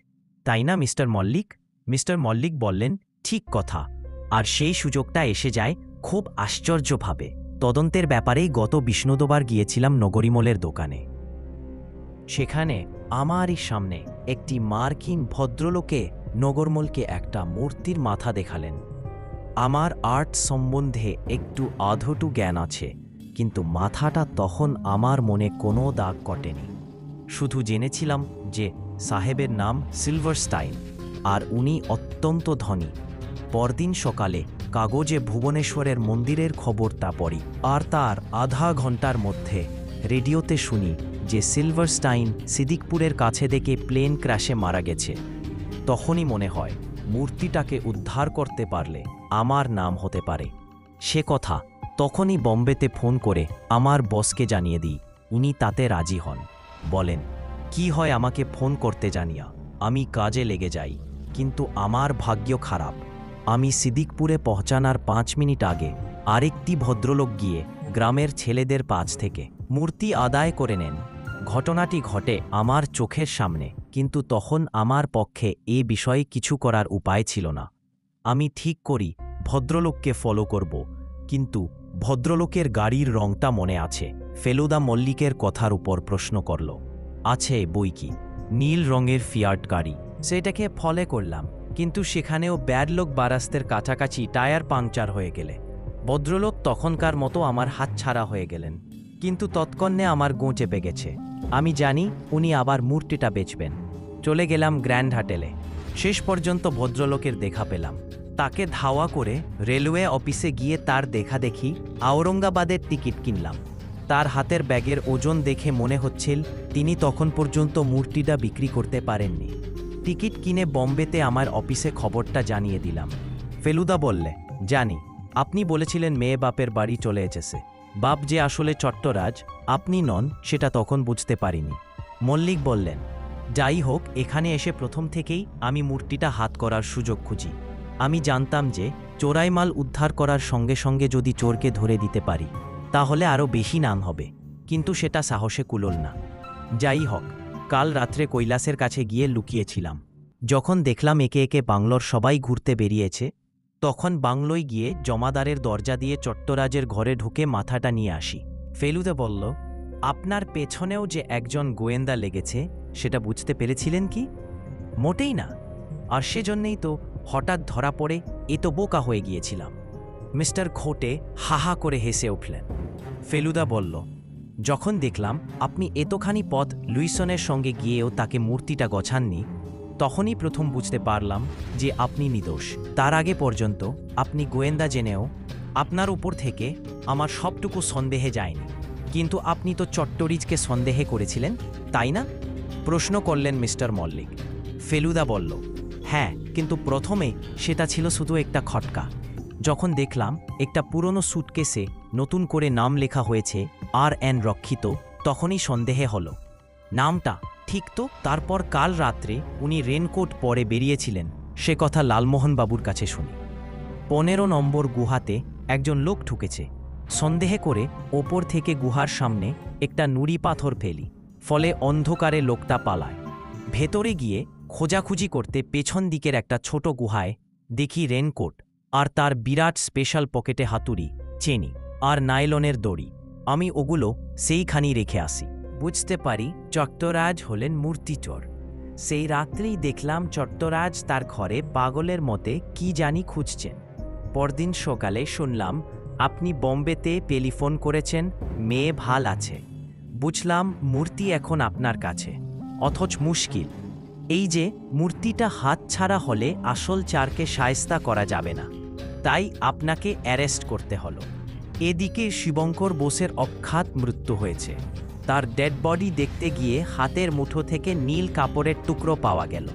তাই না মিস্টার মল্লিক? মিস্টার মল্লিক বললেন, ঠিক কথা। আর সেই সুযোগটা এসে যায় খুব আশ্চর্যভাবে। তদন্তের ব্যাপারেই গত বিষ্ণুদবার গিয়েছিলাম নগরিমলের দোকানে। সেখানে আমারই সামনে একটি মার্কিন ভদ্রলোকে নগরমলকে একটা মূর্তির মাথা দেখালেন। আমার আর্ট সম্বন্ধে একটু আধটু জ্ঞান আছে, কিন্তু মাথাটা তখন আমার মনে কোনো দাগ কটেনি। শুধু জেনেছিলাম যে সাহেবের নাম সিলভার স্টাইন, আর উনি অত্যন্ত ধনী। পরদিন সকালে কাগজে ভুবনেশ্বরের মন্দিরের খবরটা পড়ি, আর তার আধা ঘন্টার মধ্যে রেডিওতে শুনি যে সিলভারস্টাইন সিদ্দিকপুরের কাছে দেখে প্লেন ক্র্যাশে মারা গেছে। তখনই মনে হয় মূর্তিটাকে উদ্ধার করতে পারলে আমার নাম হতে পারে। সে কথা তখনই বম্বেতে ফোন করে আমার বসকে জানিয়ে দিই। উনি তাতে রাজি হন, বলেন কি হয় আমাকে ফোন করতে জানিয়া। আমি কাজে লেগে যাই, কিন্তু আমার ভাগ্য খারাপ। আমি সিদ্দিকপুরে পৌঁছানোর 5 মিনিট আগে আরেকটি ভদ্রলোক গিয়ে গ্রামের ছেলেদের কাছ থেকে মূর্তি আদায় করে নেন। ঘটনাটি ঘটে আমার চোখের সামনে, কিন্তু তখন আমার পক্ষে এ বিষয়ে কিছু করার উপায় ছিল না। আমি ঠিক করি ভদ্রলোককে ফলো করব, কিন্তু ভদ্রলোকের গাড়ির রংটা মনে আছে। ফেলুদা মল্লিকের কথার উপর প্রশ্ন করল। আছে বই কি, নীল রঙের ফিয়াট গাড়ি। সেটাকে ফলো করলাম, কিন্তু সেখানেও ব্যাডলোক বারাস্তের কাছাকাছি টায়ার পাংচার হয়ে গেলে ভদ্রলোক তখনকার মতো আমার হাতছাড়া হয়ে গেলেন। কিন্তু তৎক্ষণে আমার গো চেপে গেছে। আমি জানি উনি আবার মূর্তিটা বেচবেন। চলে গেলাম গ্র্যান্ড হোটেলে। শেষ পর্যন্ত ভদ্রলোকের দেখা পেলাম। তাকে ধাওয়া করে রেলওয়ে অফিসে গিয়ে তার দেখা দেখি আওরঙ্গাবাদের টিকিট কিনলাম। তার হাতের ব্যাগের ওজন দেখে মনে হচ্ছিল তিনি তখন পর্যন্ত মূর্তিটা বিক্রি করতে পারেননি। টিকিট কিনে বম্বেতে আমার অফিসে খবরটা জানিয়ে দিলাম। ফেলুদা বললে, জানি আপনি বলেছিলেন মেয়ে বাপের বাড়ি চলে এসেছে। বাপ যে আসলে চট্টরাজ আপনি নন সেটা তখন বুঝতে পারিনি। মল্লিক বললেন, যাই হোক, এখানে এসে প্রথম থেকেই আমি মূর্তিটা হাত করার সুযোগ খুঁজি। আমি জানতাম যে চোরাই মাল উদ্ধার করার সঙ্গে সঙ্গে যদি চোরকে ধরে দিতে পারি তাহলে আরও বেশি নাম হবে, কিন্তু সেটা সাহসে কুলোল না। যাই হোক, কাল রাত্রে কৈলাসের কাছে গিয়ে লুকিয়েছিলাম। যখন দেখলাম একে একে বাংলোর সবাই ঘুরতে বেরিয়েছে, তখন বাংলোয় গিয়ে জমাদারের দরজা দিয়ে চট্টরাজের ঘরে ঢুকে মাথাটা নিয়ে আসি। ফেলুদা বলল, আপনার পেছনেও যে একজন গোয়েন্দা লেগেছে সেটা বুঝতে পেরেছিলেন কি? মোটেই না, আর সেজন্যই তো হঠাৎ ধরা পড়ে এ তো বোকা হয়ে গিয়েছিলাম। মিস্টার খোটে হাহা করে হেসে উঠলেন। ফেলুদা বলল, যখন দেখলাম আপনি এতখানি পথ লুইসনের সঙ্গে গিয়েও তাকে মূর্তিটা গছাননি, তখনই প্রথম বুঝতে পারলাম যে আপনি নির্দোষ। তার আগে পর্যন্ত আপনি গোয়েন্দা জেনেও আপনার উপর থেকে আমার সবটুকু সন্দেহে যায়নি। কিন্তু আপনি তো চট্টরিজকে সন্দেহে করেছিলেন, তাই না? প্রশ্ন করলেন মিস্টার মল্লিক। ফেলুদা বলল, হ্যাঁ, কিন্তু প্রথমে সেটা ছিল শুধু একটা খটকা। যখন দেখলাম একটা পুরনো সুটকেসে নতুন করে নাম লেখা হয়েছে আর.এন. রক্ষিত, তখনই সন্দেহে হলো। নামটা ঠিক তো? তারপর কাল রাত্রে উনি রেনকোট পরে বেরিয়েছিলেন সে কথা লালমোহন বাবুর কাছে শুনি। 15 নম্বর গুহাতে একজন লোক ঢুকেছে। সন্দেহে করে ওপর থেকে গুহার সামনে একটা নুড়ি পাথর ফেলি, ফলে অন্ধকারে লোকটা পালায়। ভেতরে গিয়ে খোঁজাখুঁজি করতে পেছন দিকের একটা ছোট গুহায় দেখি রেনকোট, আর তার বিরাট স্পেশাল পকেটে হাতুড়ি, চেনি আর নাইলনের দড়ি। আমি ওগুলো সেইখানেই রেখে আসি। বুঝতে পারি চট্টরাজ হলেন মূর্তিচোর। সেই রাত্রেই দেখলাম চট্টরাজ তার ঘরে পাগলের মতে কি জানি খুঁজছেন। পরদিন সকালে শুনলাম আপনি বম্বেতে টেলিফোন করেছেন, মেয়ে ভাল আছে। বুঝলাম মূর্তি এখন আপনার কাছে, অথচ মুশকিল এই যে মূর্তিটা হাতছাড়া হলে আসল চারকে শায়েস্তা করা যাবে না, তাই আপনাকে অ্যারেস্ট করতে হলো। এদিকে শিবঙ্কর বোসের অখ্যাত মৃত্যু হয়েছে। তার ডেড বডি দেখতে গিয়ে হাতের মুঠো থেকে নীল কাপড়ের টুকরো পাওয়া গেল।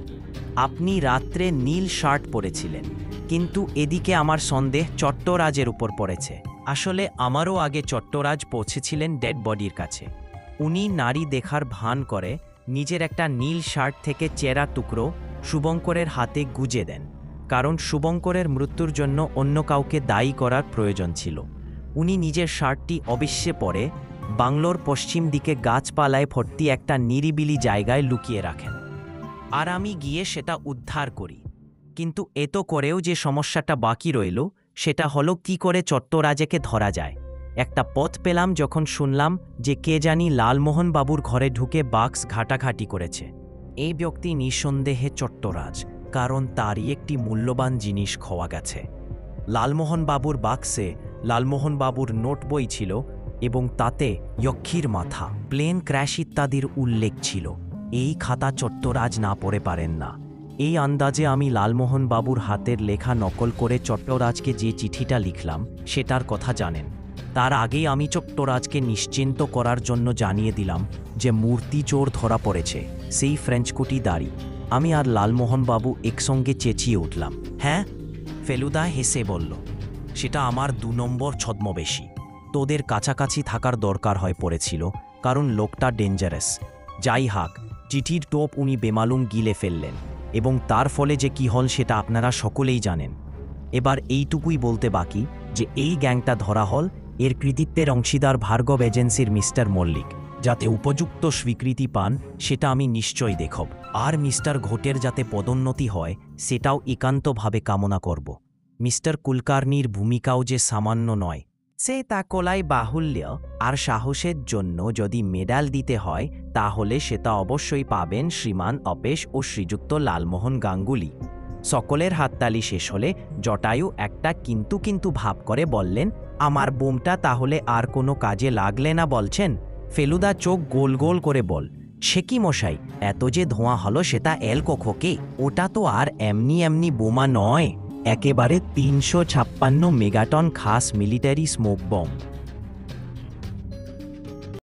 আপনি রাত্রে নীল শার্ট পরেছিলেন, কিন্তু এদিকে আমার সন্দেহ চট্টরাজের উপর পড়েছে। আসলে আমারও আগে চট্টরাজ পৌঁছেছিলেন ডেড বডির কাছে। উনি নারী দেখার ভান করে নিজের একটা নীল শার্ট থেকে চেরা টুকরো শুভঙ্করের হাতে গুজে দেন, কারণ শুভঙ্করের মৃত্যুর জন্য অন্য কাউকে দায়ী করার প্রয়োজন ছিল। উনি নিজের শার্টটি অবশ্যই পরে বাংলোর পশ্চিম দিকে গাছপালায় ভর্তি একটা নিরিবিলি জায়গায় লুকিয়ে রাখেন, আর আমি গিয়ে সেটা উদ্ধার করি। কিন্তু এত করেও যে সমস্যাটা বাকি রইল সেটা হলো কি করে চট্টরাজকে ধরা যায়। একটা পথ পেলাম যখন শুনলাম যে কে জানি লালমোহন বাবুর ঘরে ঢুকে বাক্স ঘাটাঘাটি করেছে। এই ব্যক্তি নিঃসন্দেহে চট্টরাজ, কারণ তারই একটি মূল্যবান জিনিস খোয়া গেছে। লালমোহন বাবুর বাক্সে লালমোহন বাবুর নোট বই ছিল এবং তাতে যক্ষীর মাথা, প্লেন ক্র্যাশ ইত্যাদির উল্লেখ ছিল। এই খাতা চট্টরাজ না পড়ে পারেন না। এই আন্দাজে আমি লালমোহন বাবুর হাতের লেখা নকল করে চট্টরাজকে যে চিঠিটা লিখলাম সেটার কথা জানেন। তার আগেই আমি চট্টরাজকে নিশ্চিন্ত করার জন্য জানিয়ে দিলাম যে মূর্তি চোর ধরা পড়েছে, সেই ফ্রেঞ্চকুটি দাড়ি। আমি আর লালমোহন বাবু একসঙ্গে চেঁচিয়ে উঠলাম, হ্যাঁ? ফেলুদা হেসে বলল, সেটা আমার 2 নম্বর ছদ্মবেশী। তোদের কাছাকাছি থাকার দরকার হয়ে পড়েছিল, কারণ লোকটা ডেঞ্জারাস। যাই হাক, চিঠির টোপ উনি বেমালুম গিলে ফেললেন, এবং তার ফলে যে কী হল সেটা আপনারা সকলেই জানেন। এবার এইটুকুই বলতে বাকি যে এই গ্যাংটা ধরা হল, এর কৃতিত্বের অংশীদার ভার্গব এজেন্সির মিস্টার মল্লিক। যাতে উপযুক্ত স্বীকৃতি পান সেটা আমি নিশ্চয়ই দেখব, আর মিস্টার ঘোটের যাতে পদোন্নতি হয় সেটাও একান্তভাবে কামনা করব। মিস্টার কুলকার্নির ভূমিকাও যে সামান্য নয়, সে তা কোলাই বাহুল্য। আর সাহসের জন্য যদি মেডাল দিতে হয় তাহলে সেটা অবশ্যই পাবেন শ্রীমান অপেশ ও শ্রীযুক্ত লালমোহন গাঙ্গুলি। সকলের হাততালি শেষ হলে জটায়ু একটা কিন্তু কিন্তু ভাব করে বললেন, আমার বোমটা তাহলে আর কোনো কাজে লাগলে না বলছেন? ফেলুদা চোখ গোল গোল করে বল, সে কি মশাই, এত যে ধোঁয়া হলো সেটা এলকোখোকে, ওটা তো আর এমনি এমনি বোমা নয়, একেবারে 356 মেগাটন খাস মিলিটারি স্মোক বম।